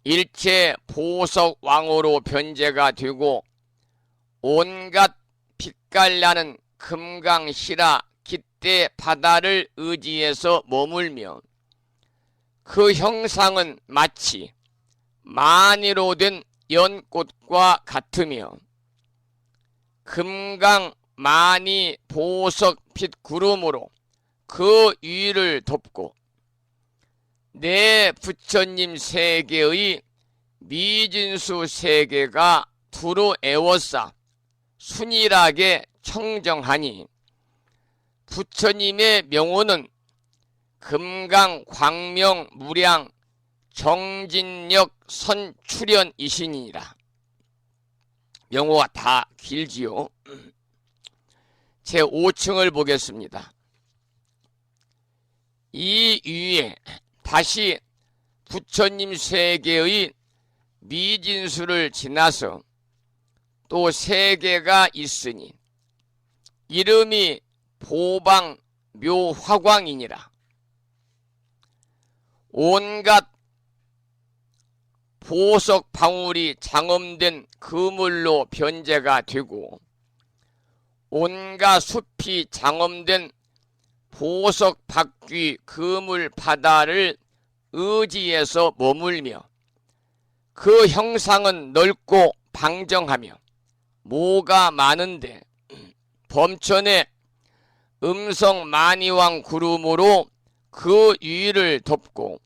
일체 보석 왕으로 변제가 되고 온갖 빛깔나는 금강시라 깃대 바다를 의지해서 머물며 그 형상은 마치 만이로 된 연꽃과 같으며 금강 만이 보석 빛 구름으로 그 위를 덮고 내 부처님 세계의 미진수 세계가 두루 에워싸 순일하게 청정하니 부처님의 명호는 금강 광명 무량 정진력 선출현이시니라. 명호가 다 길지요. 제 5층을 보겠습니다. 이 위에 다시 부처님 세계의 미진수를 지나서 또 세계가 있으니 이름이 보방 묘화광이니라. 온갖 보석 방울이 장엄된 그물로 변제가 되고 온갖 숲이 장엄된 보석 박귀 그물 바다를 의지해서 머물며 그 형상은 넓고 방정하며 모가 많은데 범천에 음성 만이왕 구름으로 그 위를 덮고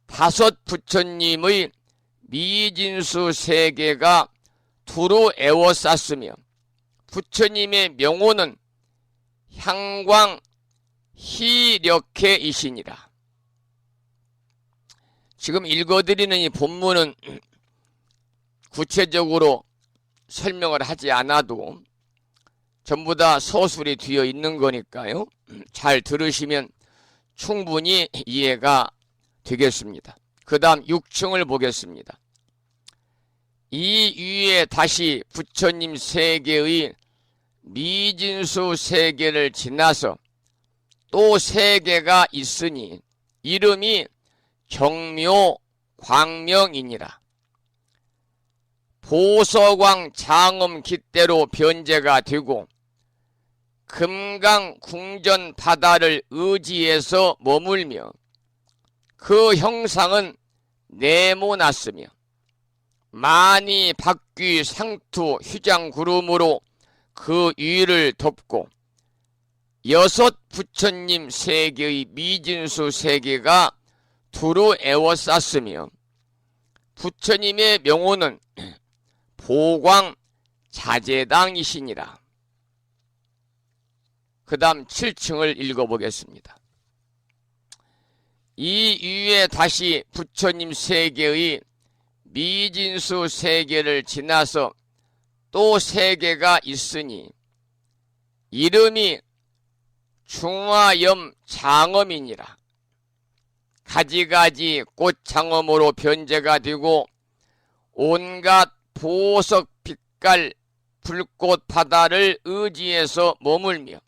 다섯 부처님의 미진수 세계가 두루 에워쌌으며 부처님의 명호는 향광 희력해이시니라. 지금 읽어드리는 이 본문은 구체적으로 설명을 하지 않아도 전부 다 서술이 되어 있는 거니까요. 잘 들으시면 충분히 이해가 되겠습니다. 그 다음 6층을 보겠습니다. 이 위에 다시 부처님 세계의 미진수 세계를 지나서 또 세계가 있으니 이름이 경묘 광명이니라. 보서광 장엄 깃대로 변제가 되고 금강 궁전 바다를 의지해서 머물며 그 형상은 네모났으며 만이 박귀 상투 휘장 구름으로 그 위를 덮고 여섯 부처님 세계의 미진수 세계가 두루 에워쌌으며 부처님의 명호는 보광 자재당이시니라. 그 다음 7층을 읽어보겠습니다. 이 위에 다시 부처님 세계의 미진수 세계를 지나서 또 세계가 있으니 이름이 중화염 장엄이니라. 가지가지 꽃장엄으로 변제가 되고 온갖 보석 빛깔 불꽃 바다를 의지해서 머물며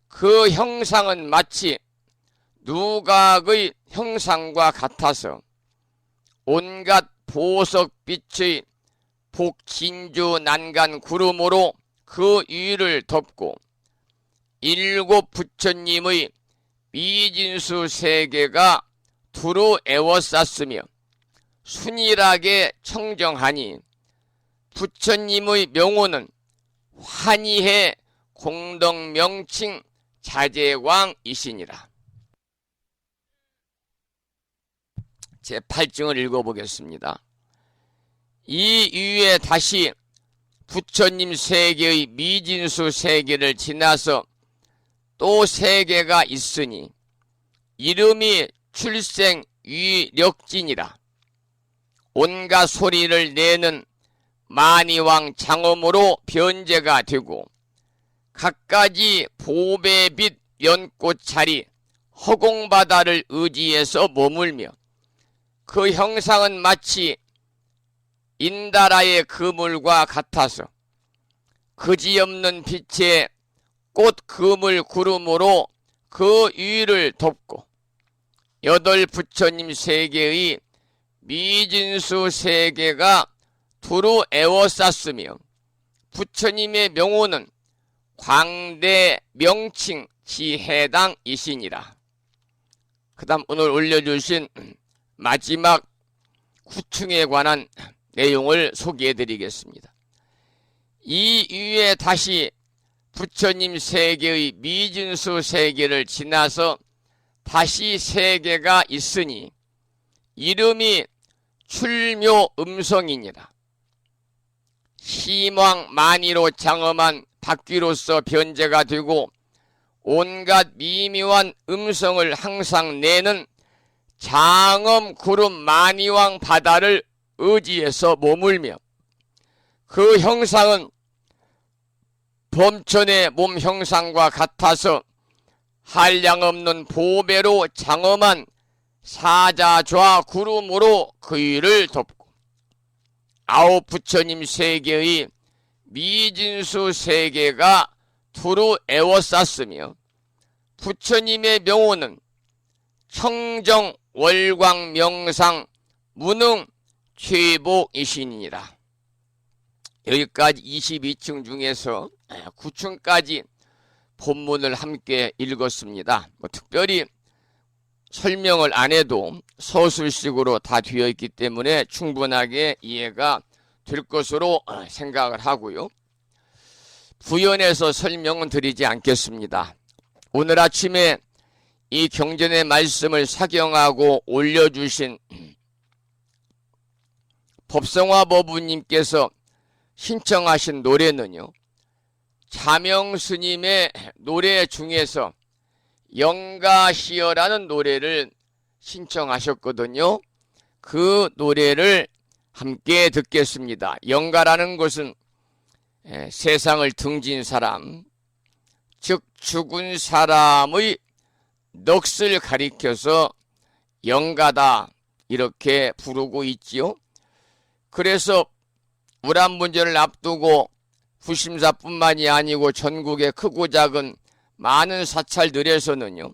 그 형상은 마치 누각의 형상과 같아서 온갖 보석빛의 복진주 난간 구름으로 그 위를 덮고 일곱 부처님의 미진수 세계가 두루 에워쌌으며 순일하게 청정하니 부처님의 명호는 환희해 공덕명칭 자재광이시니라. 제 8증을 읽어보겠습니다. 이 위에 다시 부처님 세계의 미진수 세계를 지나서 또 세계가 있으니 이름이 출생위력진이라. 온갖 소리를 내는 만이왕 장엄으로 변제가 되고 갖가지 보배빛 연꽃자리 허공바다를 의지해서 머물며 그 형상은 마치 인다라의 그물과 같아서 그지없는 빛의 꽃 그물 구름으로 그 위를 덮고 여덟 부처님 세계의 미진수 세계가 두루 에워쌌으며 부처님의 명호는 광대 명칭 지해당이시니라. 그 다음 오늘 올려주신 마지막 구충에 관한 내용을 소개해 드리겠습니다. 이 위에 다시 부처님 세계의 미진수 세계를 지나서 다시 세계가 있으니 이름이 출묘음성이니라. 희망 만이로 장엄한 바퀴로서 변제가 되고 온갖 미묘한 음성을 항상 내는 장엄 구름 만이왕 바다를 의지해서 머물며 그 형상은 범천의 몸 형상과 같아서 한량없는 보배로 장엄한 사자좌 구름으로 그 위를 덮고 아홉 부처님 세계의 미진수 세계가 두루 에워쌌으며 부처님의 명호는 청정 월광 명상 무능 최복이시니라. 여기까지 22층 중에서 9층까지 본문을 함께 읽었습니다. 특별히 설명을 안 해도 서술식으로 다 되어 있기 때문에 충분하게 이해가 될 것으로 생각을 하고요. 부연해서 설명은 드리지 않겠습니다. 오늘 아침에 이 경전의 말씀을 사경하고 올려주신 법성화 법부님께서 신청하신 노래는요, 자명스님의 노래 중에서 영가시어라는 노래를 신청하셨거든요. 그 노래를 함께 듣겠습니다. 영가라는 것은 세상을 등진 사람, 즉 죽은 사람의 넋을 가리켜서 영가다 이렇게 부르고 있지요. 그래서 우람문제를 앞두고 부심사뿐만이 아니고 전국의 크고 작은 많은 사찰들에서는요,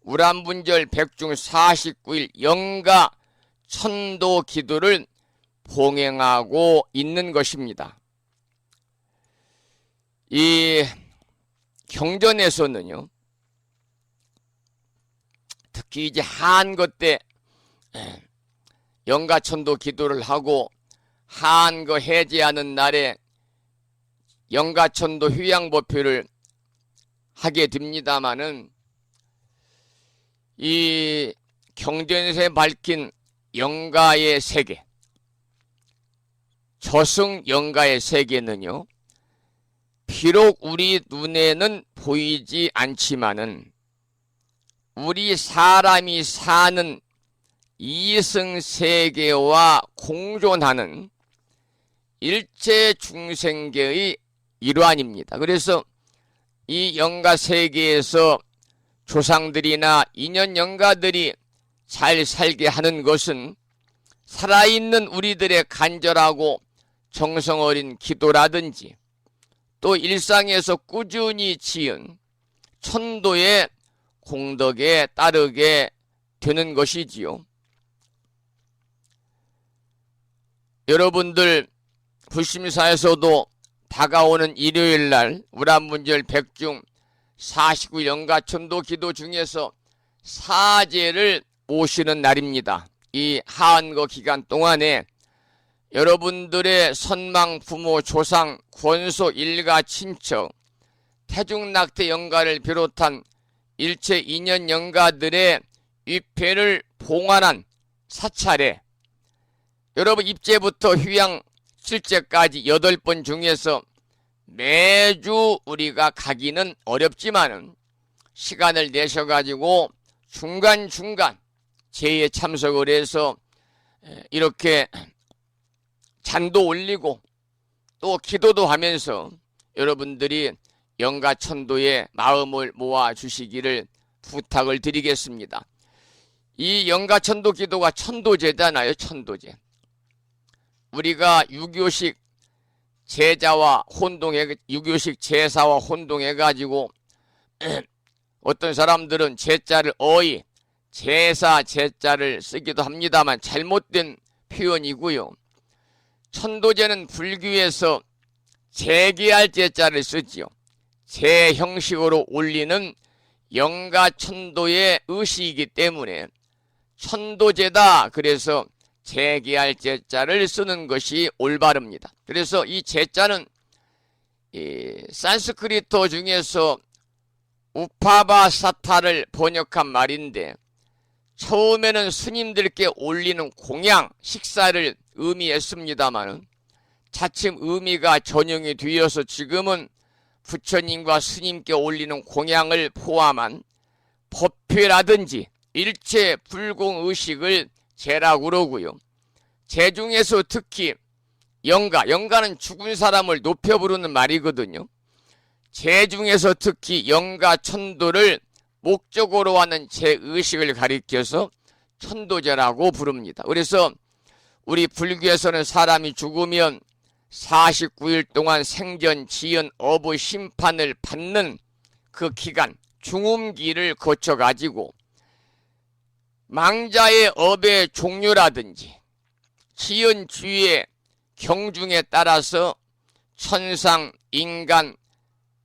우람분절 백중 49일 영가 천도 기도를 봉행하고 있는 것입니다. 이 경전에서는요, 특히 이제 한거 때 영가천도 기도를 하고 한거 해제하는 날에 영가천도 휴양법표를 하게 됩니다마는 이 경전에서 밝힌 영가의 세계, 저승 영가의 세계는요, 비록 우리 눈에는 보이지 않지만은 우리 사람이 사는 이승 세계와 공존하는 일체 중생계의 일환입니다. 그래서 이 영가 세계에서 조상들이나 인연 영가들이 잘 살게 하는 것은 살아있는 우리들의 간절하고 정성 어린 기도라든지 또 일상에서 꾸준히 지은 천도의 공덕에 따르게 되는 것이지요. 여러분들 불심사에서도 다가오는 일요일날 우람문절 백중 49일 영가천도 기도 중에서 사제를 모시는 날입니다. 이 한거 기간 동안에 여러분들의 선망 부모 조상 권속 일가 친척 태중낙태 영가를 비롯한 일체 인연 영가들의 위패를 봉안한 사찰에 여러분 입제부터 휴양 실제까지 8번 중에서 매주 우리가 가기는 어렵지만은 시간을 내셔가지고 중간중간 제에 참석을 해서 이렇게 잔도 올리고 또 기도도 하면서 여러분들이 영가천도에 마음을 모아 주시기를 부탁을 드리겠습니다. 이 영가천도 기도가 천도제잖아요. 천도제. 우리가 유교식 제자와 혼동해, 유교식 제사와 혼동해가지고 어떤 사람들은 제자를 어이, 제사 제자를 쓰기도 합니다만 잘못된 표현이고요. 천도제는 불교에서 제기할 제자를 쓰지요. 제 형식으로 올리는 영가 천도의 의식이기 때문에 천도제다. 그래서 재기할 제자를 쓰는 것이 올바릅니다. 그래서 이 제자는 이 산스크리트 중에서 우파바사타를 번역한 말인데 처음에는 스님들께 올리는 공양, 식사를 의미했습니다만 차츰 의미가 전용이 되어서 지금은 부처님과 스님께 올리는 공양을 포함한 법회라든지 일체 불공의식을 제라고 그러고요. 제 중에서 특히 영가는 죽은 사람을 높여 부르는 말이거든요. 제 중에서 특히 영가 천도를 목적으로 하는 제의식을 가리켜서 천도제라고 부릅니다. 그래서 우리 불교에서는 사람이 죽으면 49일 동안 생전 지은 업의 심판을 받는 그 기간, 중음기를 거쳐가지고 망자의 업의 종류라든지 지은 주의 경중에 따라서 천상, 인간,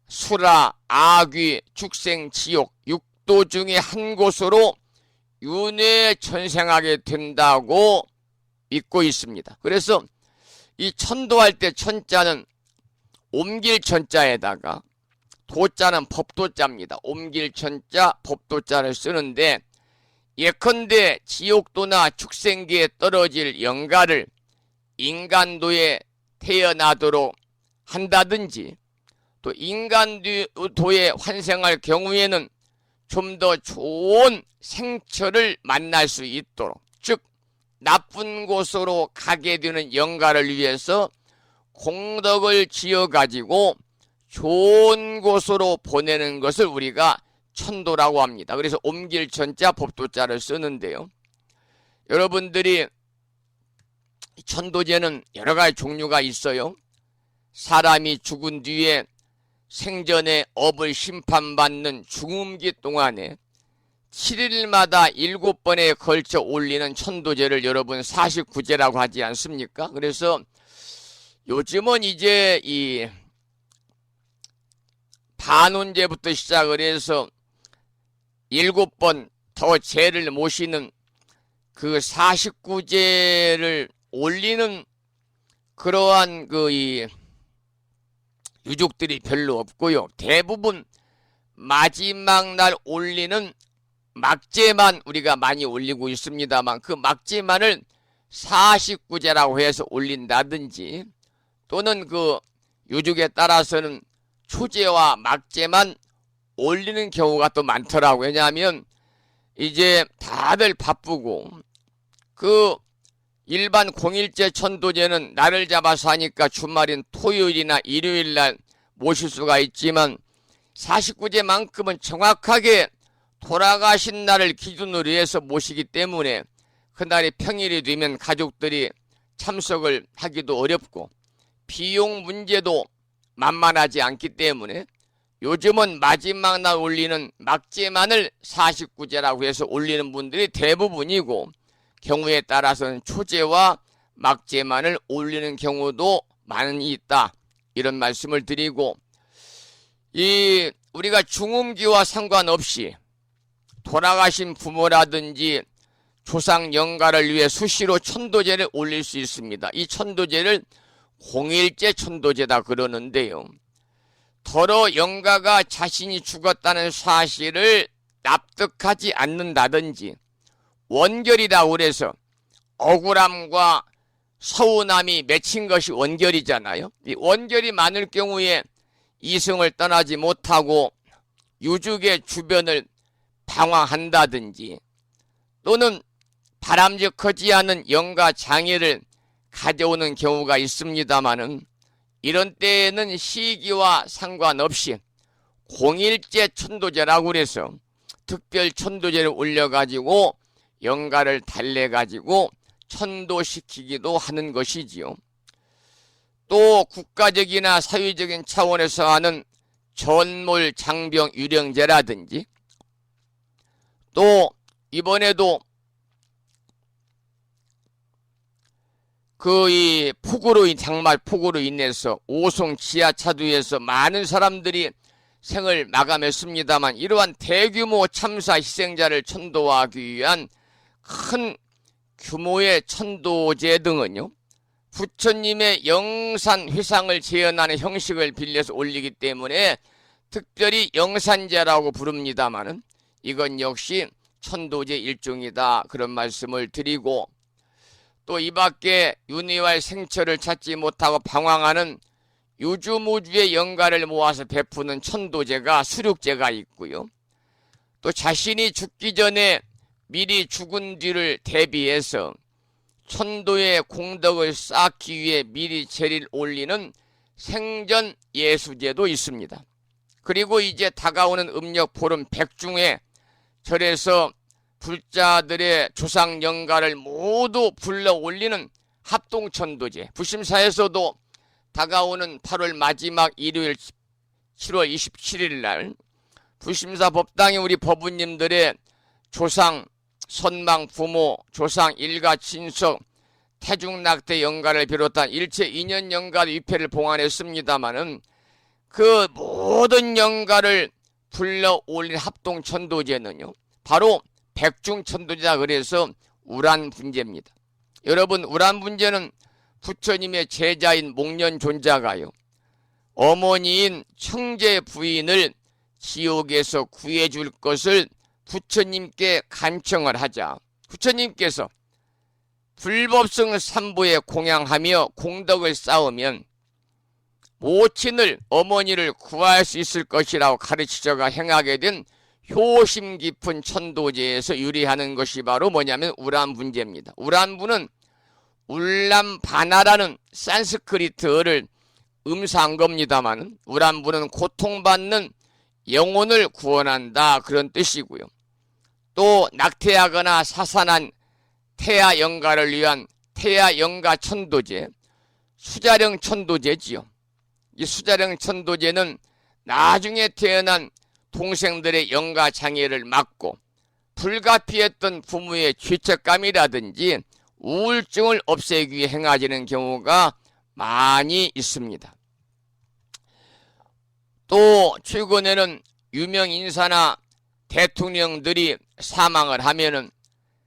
수라, 아귀, 축생, 지옥, 육도 중에 한 곳으로 윤회에 전생하게 된다고 믿고 있습니다. 그래서 이 천도할 때 천자는 옮길 천자에다가 도자는 법도자입니다. 옮길 천자, 법도자를 쓰는데 예컨대 지옥도나 축생기에 떨어질 영가를 인간도에 태어나도록 한다든지 또 인간도에 환생할 경우에는 좀 더 좋은 생처를 만날 수 있도록, 즉 나쁜 곳으로 가게 되는 영가를 위해서 공덕을 지어가지고 좋은 곳으로 보내는 것을 우리가 천도라고 합니다. 그래서 옮길 천자, 법도자를 쓰는데요. 여러분들이 천도제는 여러 가지 종류가 있어요. 사람이 죽은 뒤에 생전에 업을 심판받는 중음기 동안에 7일마다 7번에 걸쳐 올리는 천도제를 여러분 49제라고 하지 않습니까? 그래서 요즘은 이제 이 반운제부터 시작을 해서 7번 더 제를 모시는 그 49제를 올리는 그러한 이 유족들이 별로 없고요. 대부분 마지막 날 올리는 막제만 우리가 많이 올리고 있습니다만 그 막제만을 49제라고 해서 올린다든지 또는 그 유족에 따라서는 초제와 막제만 올리는 경우가 또 많더라고요. 왜냐하면 이제 다들 바쁘고 그 일반 공일제 천도제는 날을 잡아서 하니까 주말인 토요일이나 일요일날 모실 수가 있지만 49제만큼은 정확하게 돌아가신 날을 기준으로 해서 모시기 때문에 그날이 평일이 되면 가족들이 참석을 하기도 어렵고 비용 문제도 만만하지 않기 때문에 요즘은 마지막 날 올리는 막제만을 49제라고 해서 올리는 분들이 대부분이고 경우에 따라서는 초제와 막제만을 올리는 경우도 많이 있다. 이런 말씀을 드리고 우리가 중음기와 상관없이 돌아가신 부모라든지 조상 영가를 위해 수시로 천도제를 올릴 수 있습니다. 이 천도제를 공일제 천도제다 그러는데요. 더러 영가가 자신이 죽었다는 사실을 납득하지 않는다든지 원결이라고 그래서 억울함과 서운함이 맺힌 것이 원결이잖아요. 이 원결이 많을 경우에 이승을 떠나지 못하고 유족의 주변을 방황한다든지 또는 바람직하지 않은 영가 장애를 가져오는 경우가 있습니다마는 이런 때에는 시기와 상관없이 공일제 천도제라고 그래서 특별 천도제를 올려가지고 영가를 달래가지고 천도시키기도 하는 것이지요. 또 국가적이나 사회적인 차원에서 하는 전몰 장병 유령제라든지 또 이번에도 장말 폭우로 인해서 오송 지하차도에서 많은 사람들이 생을 마감했습니다만 이러한 대규모 참사 희생자를 천도하기 위한 큰 규모의 천도제 등은요, 부처님의 영산 회상을 재현하는 형식을 빌려서 올리기 때문에 특별히 영산제라고 부릅니다마는 이건 역시 천도제 일종이다, 그런 말씀을 드리고, 또 이 밖에 윤회와의 생처를 찾지 못하고 방황하는 유주무주의 영가를 모아서 베푸는 천도제가 수륙제가 있고요. 또 자신이 죽기 전에 미리 죽은 뒤를 대비해서 천도의 공덕을 쌓기 위해 미리 제리를 올리는 생전 예수제도 있습니다. 그리고 이제 다가오는 음력 보름 백중에 절에서 불자들의 조상 영가를 모두 불러 올리는 합동천도제, 부심사에서도 다가오는 8월 마지막 일요일 7월 27일 날 부심사 법당에 우리 법우님들의 조상, 선망 부모, 조상 일가 친석, 태중낙태 영가를 비롯한 일체 인연 영가 위패를 봉안했습니다마는 그 모든 영가를 불러 올린 합동천도제는요, 바로 백중천도제다 그래서 우란분제입니다. 여러분, 우란분제는 부처님의 제자인 목련존자가요, 어머니인 청제 부인을 지옥에서 구해줄 것을 부처님께 간청을 하자 부처님께서 불법성 삼부에 공양하며 공덕을 쌓으면 모친을, 어머니를 구할 수 있을 것이라고 가르치셔가 행하게 된 효심 깊은 천도제에서 유래하는 것이 바로 뭐냐면 우란분제입니다. 우란분은 울람바나라는 산스크리트어를 음사한 겁니다만 우란분은 고통받는 영혼을 구원한다, 그런 뜻이고요. 또 낙태하거나 사산한 태아 영가를 위한 태아 영가 천도제, 수자령 천도제지요. 이 수자령 천도제는 나중에 태어난 동생들의 영가 장애를 막고 불가피했던 부모의 죄책감이라든지 우울증을 없애기 위해 행해지는 경우가 많이 있습니다. 또 최근에는 유명 인사나 대통령들이 사망을 하면은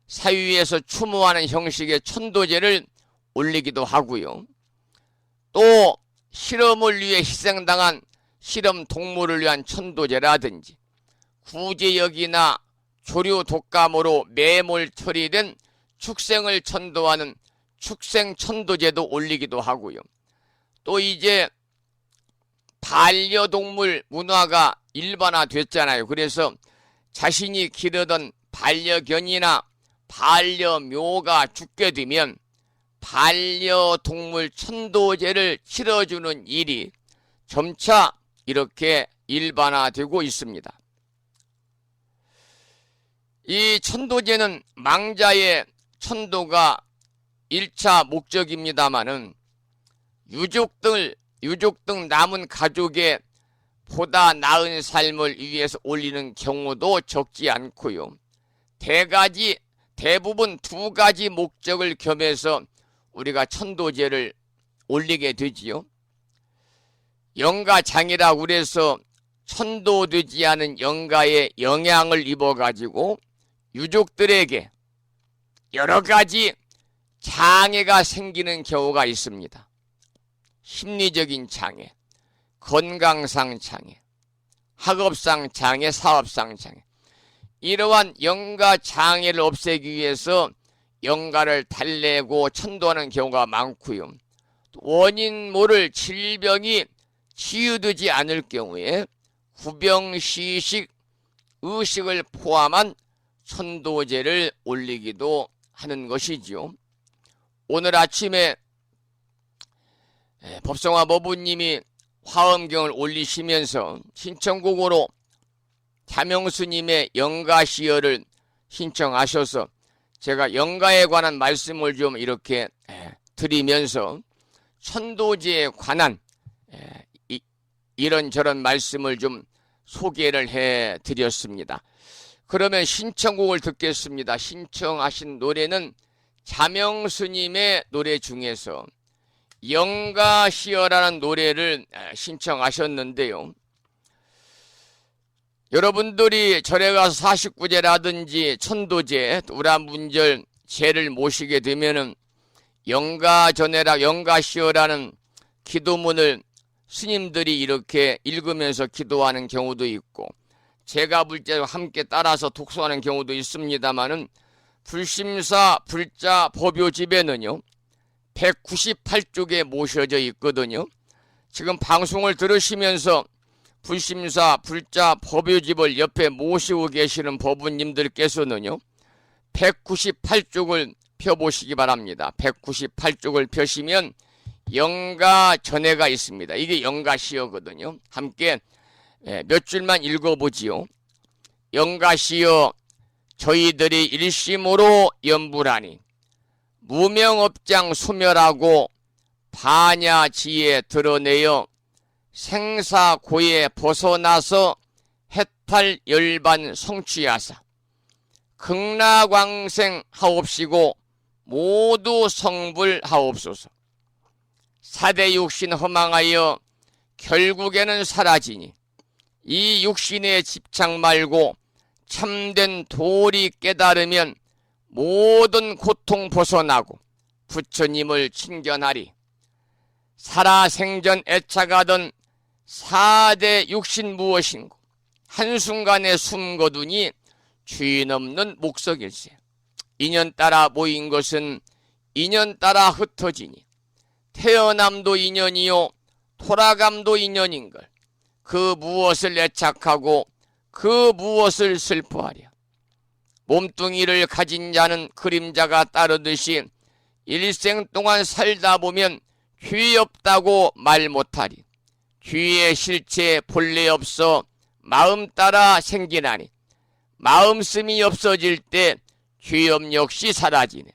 사위에서 추모하는 형식의 천도제를 올리기도 하고요. 또 실험을 위해 희생당한 실험 동물을 위한 천도제라든지 구제역이나 조류 독감으로 매몰 처리된 축생을 천도하는 축생천도제도 올리기도 하고요. 또 이제 반려동물 문화가 일반화됐잖아요. 그래서 자신이 기르던 반려견이나 반려묘가 죽게 되면 반려동물 천도제를 치러주는 일이 점차 이렇게 일반화되고 있습니다. 이 천도제는 망자의 천도가 1차 목적입니다마는 유족 등 남은 가족의 보다 나은 삶을 위해서 올리는 경우도 적지 않고요. 대부분 두 가지 목적을 겸해서 우리가 천도제를 올리게 되지요. 영가장이라고 그래서 천도되지 않은 영가에 영향을 입어가지고 유족들에게 여러 가지 장애가 생기는 경우가 있습니다. 심리적인 장애, 건강상 장애, 학업상 장애, 사업상 장애, 이러한 영가 장애를 없애기 위해서 영가를 달래고 천도하는 경우가 많고요. 원인 모를 질병이 치유되지 않을 경우에 구병시식, 의식을 포함한 천도제를 올리기도 하는 것이지요. 오늘 아침에 법성화 법우님이 화엄경을 올리시면서 신청곡으로 자명스님의 영가시여를 신청하셔서 제가 영가에 관한 말씀을 좀 이렇게 드리면서 천도제에 관한 이런저런 말씀을 좀 소개를 해드렸습니다. 그러면 신청곡을 듣겠습니다. 신청하신 노래는 자명스님의 노래 중에서 영가시여라는 노래를 신청하셨는데요. 여러분들이 절에 가서 49제라든지 천도제, 우라문절 제를 모시게 되면은 영가전해라, 영가시어라는 기도문을 스님들이 이렇게 읽으면서 기도하는 경우도 있고, 제가 불자와 함께 따라서 독서하는 경우도 있습니다만은, 불심사 불자 법요집에는요 198쪽에 모셔져 있거든요. 지금 방송을 들으시면서 불심사 불자 법요집을 옆에 모시고 계시는 법우님들께서는요 198쪽을 펴보시기 바랍니다. 198쪽을 펴시면 영가전해가 있습니다. 이게 영가시어거든요. 함께 몇 줄만 읽어보지요. 영가시어 저희들이 일심으로 연불하니 무명업장 소멸하고 반야지에 드러내어 생사고에 벗어나서 해탈 열반 성취하사 극락왕생 하옵시고 모두 성불하옵소서. 사대 육신 허망하여 결국에는 사라지니 이 육신에 집착 말고 참된 도리 깨달으면 모든 고통 벗어나고 부처님을 친견하리. 살아생전 애착하던 4대 육신 무엇인고 한순간에 숨거두니 주인 없는 목석일세. 인연 따라 모인 것은 인연 따라 흩어지니 태어남도 인연이요 돌아감도 인연인걸. 그 무엇을 애착하고 그 무엇을 슬퍼하랴. 몸뚱이를 가진 자는 그림자가 따르듯이 일생 동안 살다 보면 귀 없다고 말 못하리. 귀의 실체 본래 없어 마음 따라 생기나니 마음씀이 없어질 때 귀염 역시 사라지네.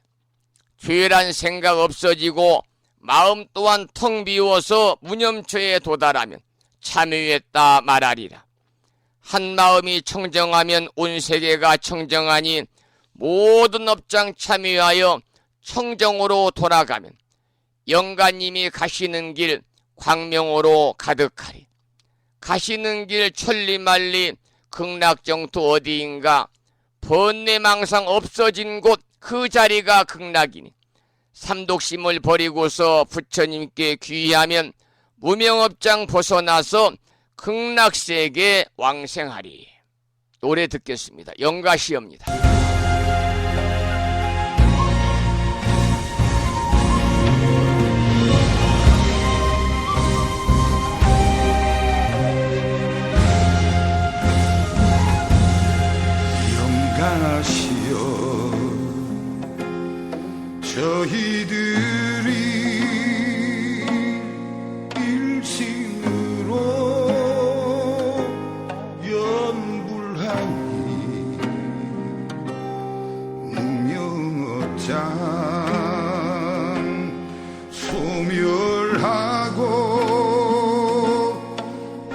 죄란 생각 없어지고 마음 또한 텅 비워서 무념처에 도달하면 참여했다 말하리라. 한 마음이 청정하면 온 세계가 청정하니 모든 업장 참여하여 청정으로 돌아가면 영가님이 가시는 길 광명으로 가득하리. 가시는 길 천리만리 극락정토 어디인가 번뇌망상 없어진 곳 그 자리가 극락이니 삼독심을 버리고서 부처님께 귀의하면 무명업장 벗어나서 극락세계 왕생하리. 노래 듣겠습니다. 영가시어입니다. 영가시어 저희들이 일심으로 연불하니 무명업장 소멸하고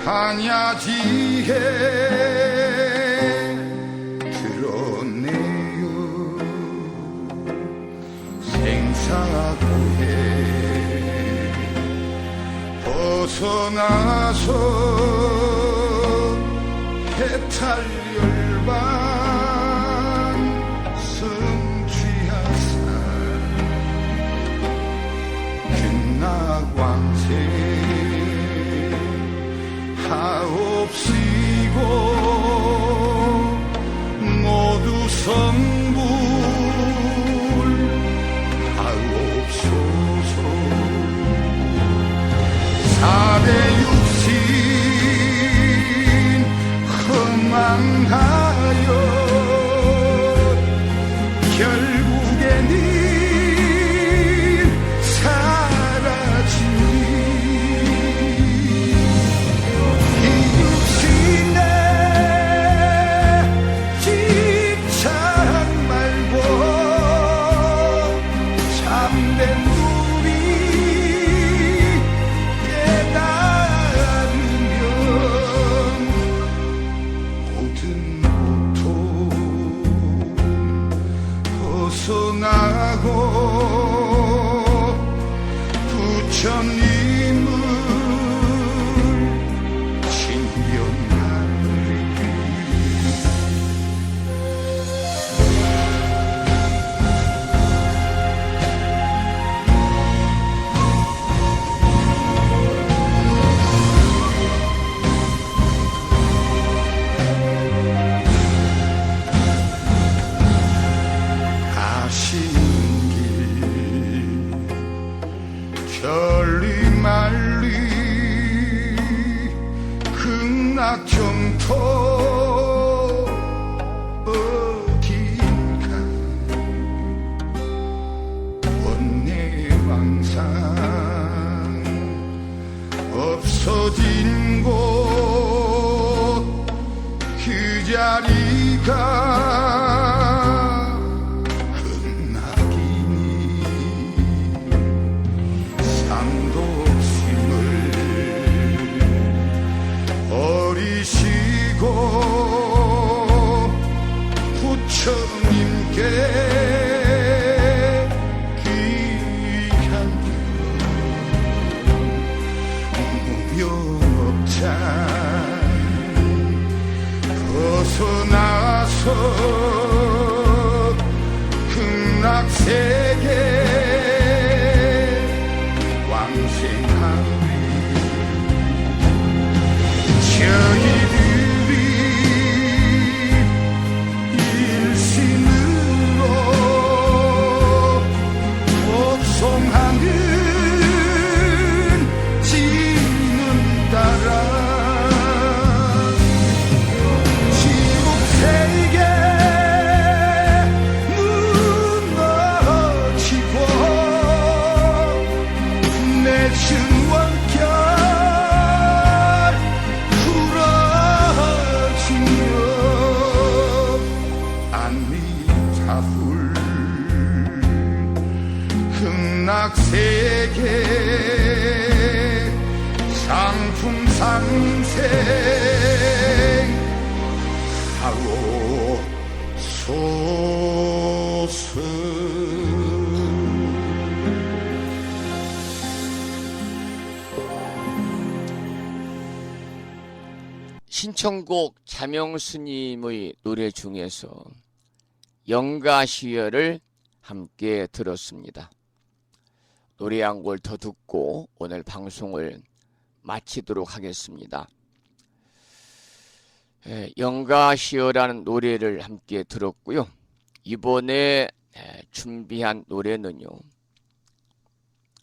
반야지혜 벗어나서 해탈열반 성취하사 극락왕생 하옵시고 모두 성불하옵소서. 사대 육신 허망하여 결국에는 사라지니 이 육신 낙경토 어딘가 원내왕상 없어진 곳 그 자리가 흩날이니 상독심을 버리시고 부처님께 귀한 무명업장 벗어나서 극락세계 왕생하리 저희들이 일신으로 복송하는 지는 따라 지옥세계 무너지고 내 증원결 풀어지며 안미자불 극락세계 상풍상생 하고 소서 신청곡 자명스님의 노래 중에서 영가시여를 함께 들었습니다. 노래 한 곡 더 듣고 오늘 방송을 마치도록 하겠습니다. 영가시여라는 노래를 함께 들었고요. 이번에 준비한 노래는요,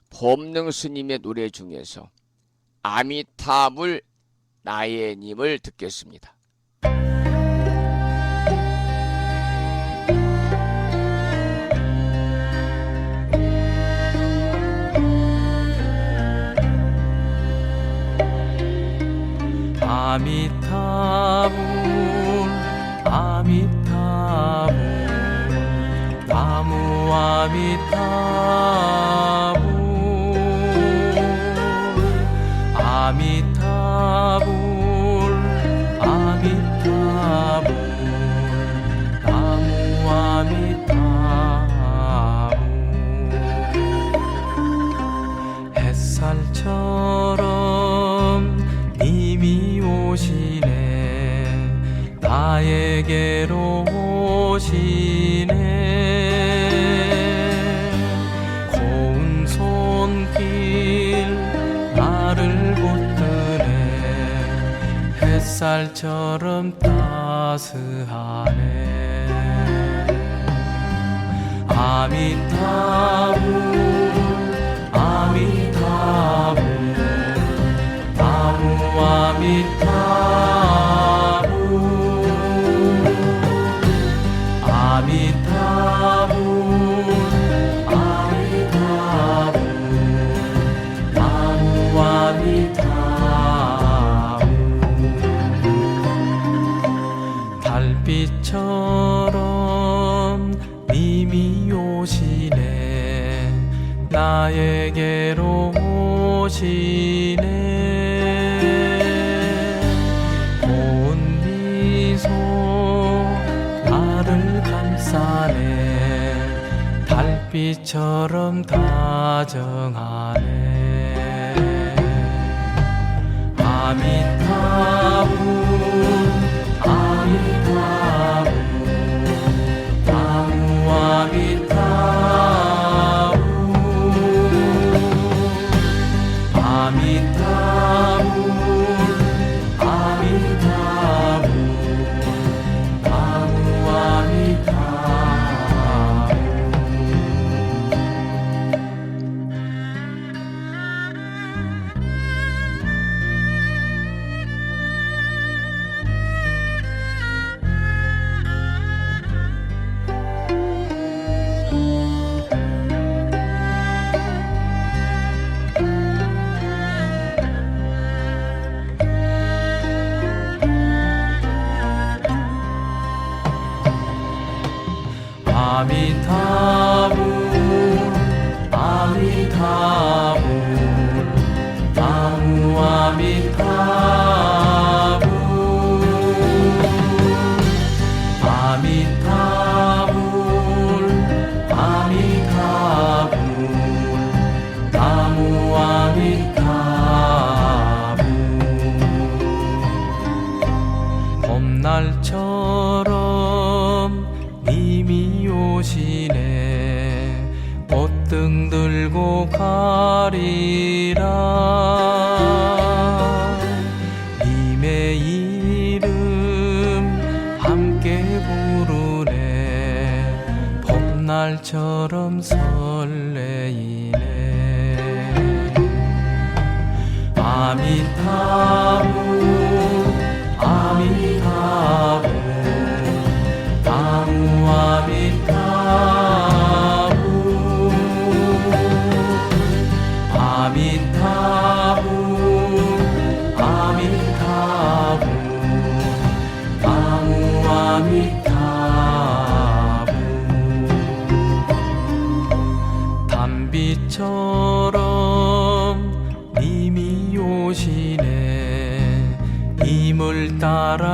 법능스님의 노래 중에서 아미타불 나예님을 듣겠습니다. 아미타불 아미타불 나무 아미타불 아미타불 아미타불 나무 아미타불 햇살처럼 님이 오시네 나에게로 오시네 고운 손길 나를 붙드네 햇살처럼 따스하네 아미타불 아미타불 나무 아미타불 아미타불 아미타불 나무 아미타불 달빛처럼 님이 오시네 나에게로 오시네 고운 미소 나를 감싸네 달빛처럼 다정하네 아미타불 아미타불 나무 아미타불 아미타불 아미타불 나무 아미타불 아미타불 아미타불 나무 아미타불 아미타불 아미타불 나무 아미타불 봄날처럼 님이 오시네 꽃등 들고 가리라 님의 이름 함께 부르네 봄날처럼 설레이네 아미타불 아미타불 나무 아미타불 아미타불 아미타불 나무 아미타불 단비처럼 님이 오시네 님을 따라가리라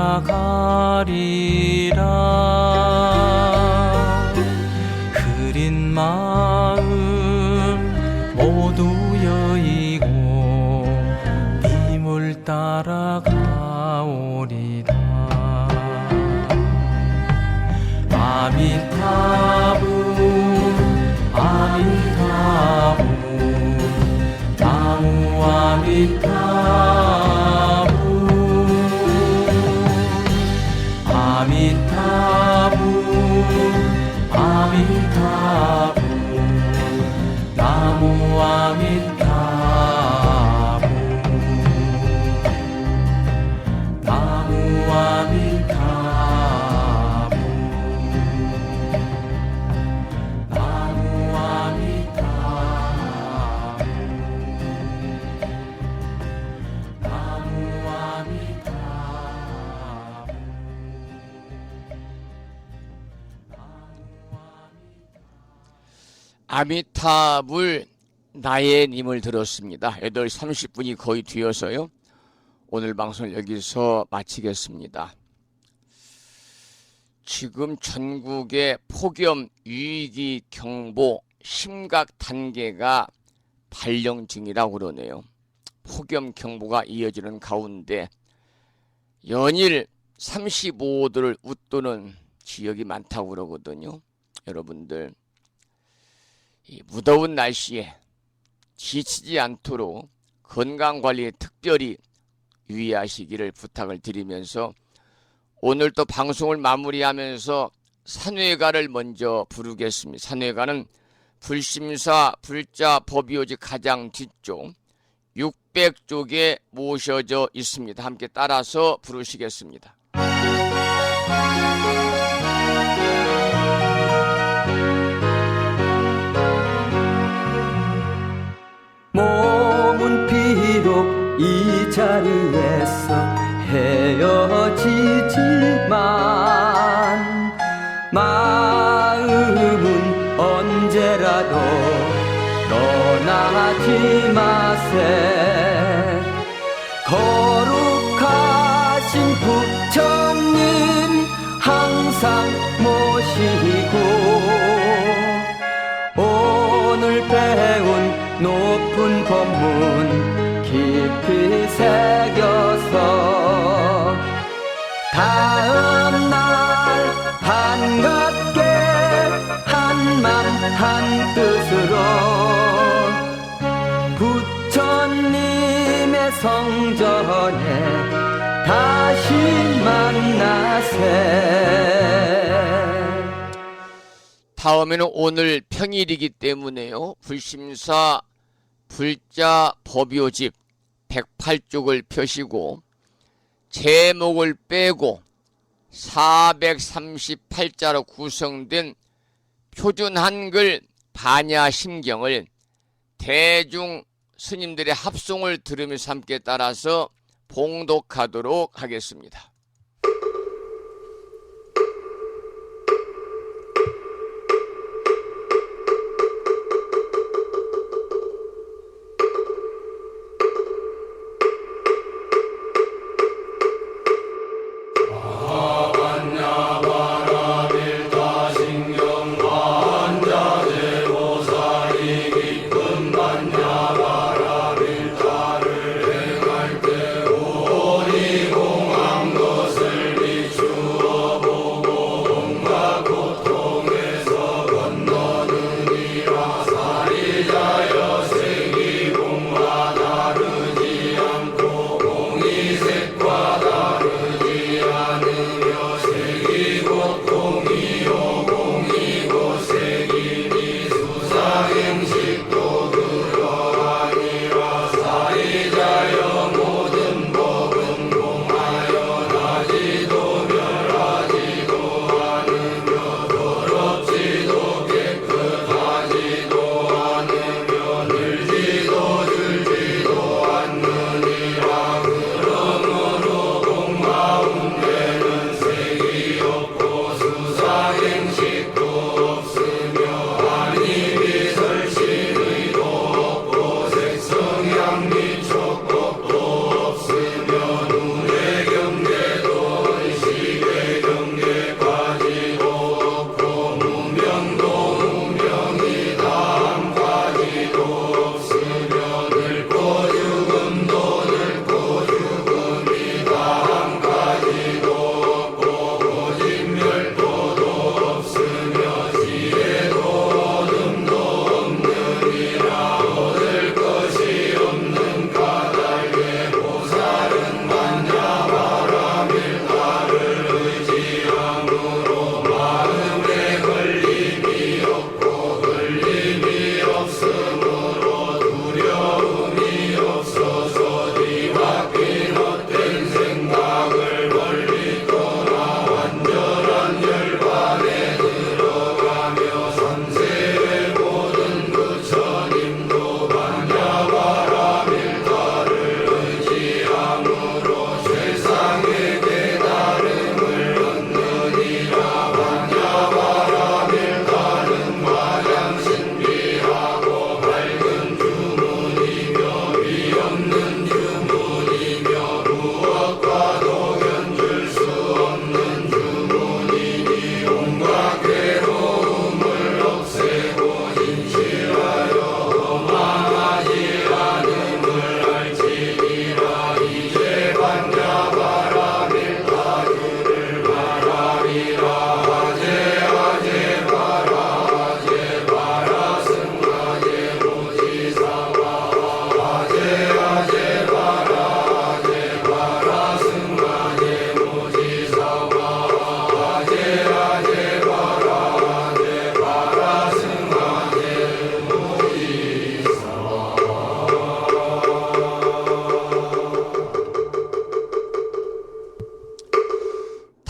흐린 마음 모두 여의고 님을 따라가오리라 아미타불 아미타불 나무 아미타불 아미타불 아미타불 나무 아미타불 나무 아미타불 나무 아미타불 나무 아미타불 아미타불 나의 님을 들었습니다. 8시 30분이 거의 뒤어서요. 오늘 방송을 여기서 마치겠습니다. 지금 전국에 폭염 위기 경보 심각 단계가 발령 중이라고 그러네요. 폭염 경보가 이어지는 가운데 연일 35도를 웃도는 지역이 많다고 그러거든요. 여러분들 이 무더운 날씨에 지치지 않도록 건강관리에 특별히 유의하시기를 부탁을 드리면서 오늘 또 방송을 마무리하면서 산회가를 먼저 부르겠습니다. 산회가는 불심사 불자 법요지 가장 뒤쪽 600쪽에 모셔져 있습니다. 함께 따라서 부르시겠습니다. 몸은 비록 이 자리에서 헤어지지만 마음은 언제라도 떠나지 마세. 거룩하신 부처님 항상 모시고 오늘 배운 높은 법문 깊이 새겨서 다음날 반갑게 한맘 한뜻으로 부처님의 성전에 다시 만나세. 다음에는 오늘 평일이기 때문에요. 불심사 불자 법요집 108쪽을 펴시고 제목을 빼고 438자로 구성된 표준 한글 반야심경을 대중 스님들의 합송을 들으면서 함께 따라서 봉독하도록 하겠습니다.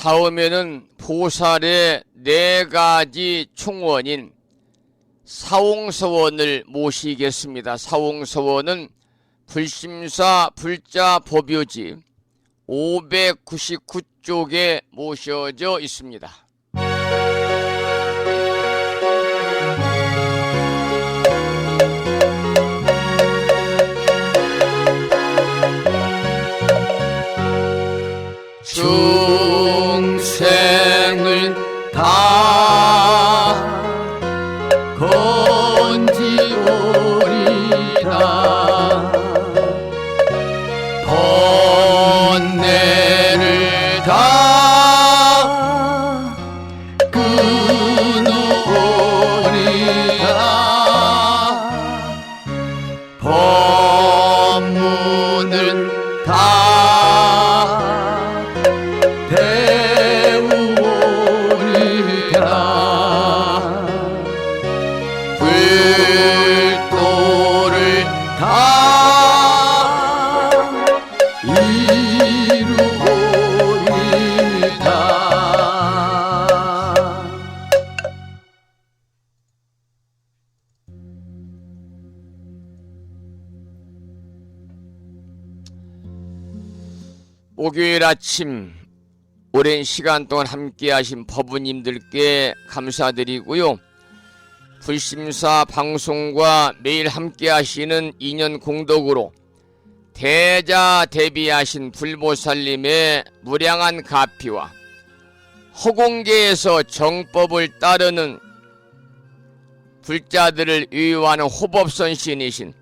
다음에는 보살의 4가지 충원인 사홍서원을 모시겠습니다. 사홍서원은 불심사 불자 법요지 599쪽에 모셔져 있습니다. 중생을 다 건지오리라 번뇌를 다 끊어오리라 법문을 다 배우오리라 불도를 다 이루오리라. 목요일 아침 오랜 시간 동안 함께하신 법부님들께 감사드리고요. 불심사 방송과 매일 함께하시는 인연 공덕으로 대자대비하신 불보살님의 무량한 가피와 허공계에서 정법을 따르는 불자들을 위유하는 호법선신이신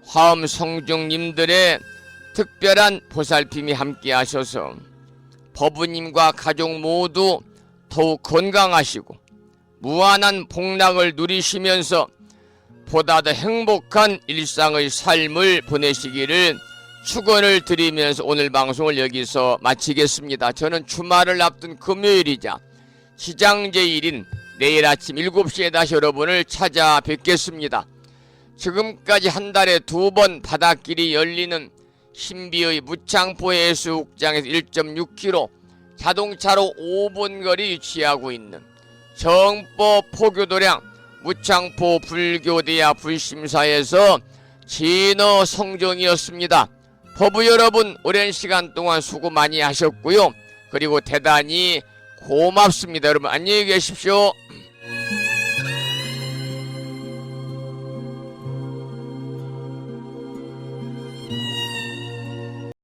화엄성중님들의 특별한 보살핌이 함께하셔서 법부님과 가족 모두 더욱 건강하시고 무한한 복락을 누리시면서 보다 더 행복한 일상의 삶을 보내시기를 축원을 드리면서 오늘 방송을 여기서 마치겠습니다. 저는 주말을 앞둔 금요일이자 시장제일인 내일 아침 7시에 다시 여러분을 찾아뵙겠습니다. 지금까지 한 달에 2번 바닷길이 열리는 신비의 무창포 해수욕장에서 1.6km 자동차로 5분 거리 위치하고 있는 정법 포교도량 무창포 불교대야 불심사에서 진어 성종이었습니다. 법부 여러분 오랜 시간 동안 수고 많이 하셨고요. 그리고 대단히 고맙습니다. 여러분 안녕히 계십시오.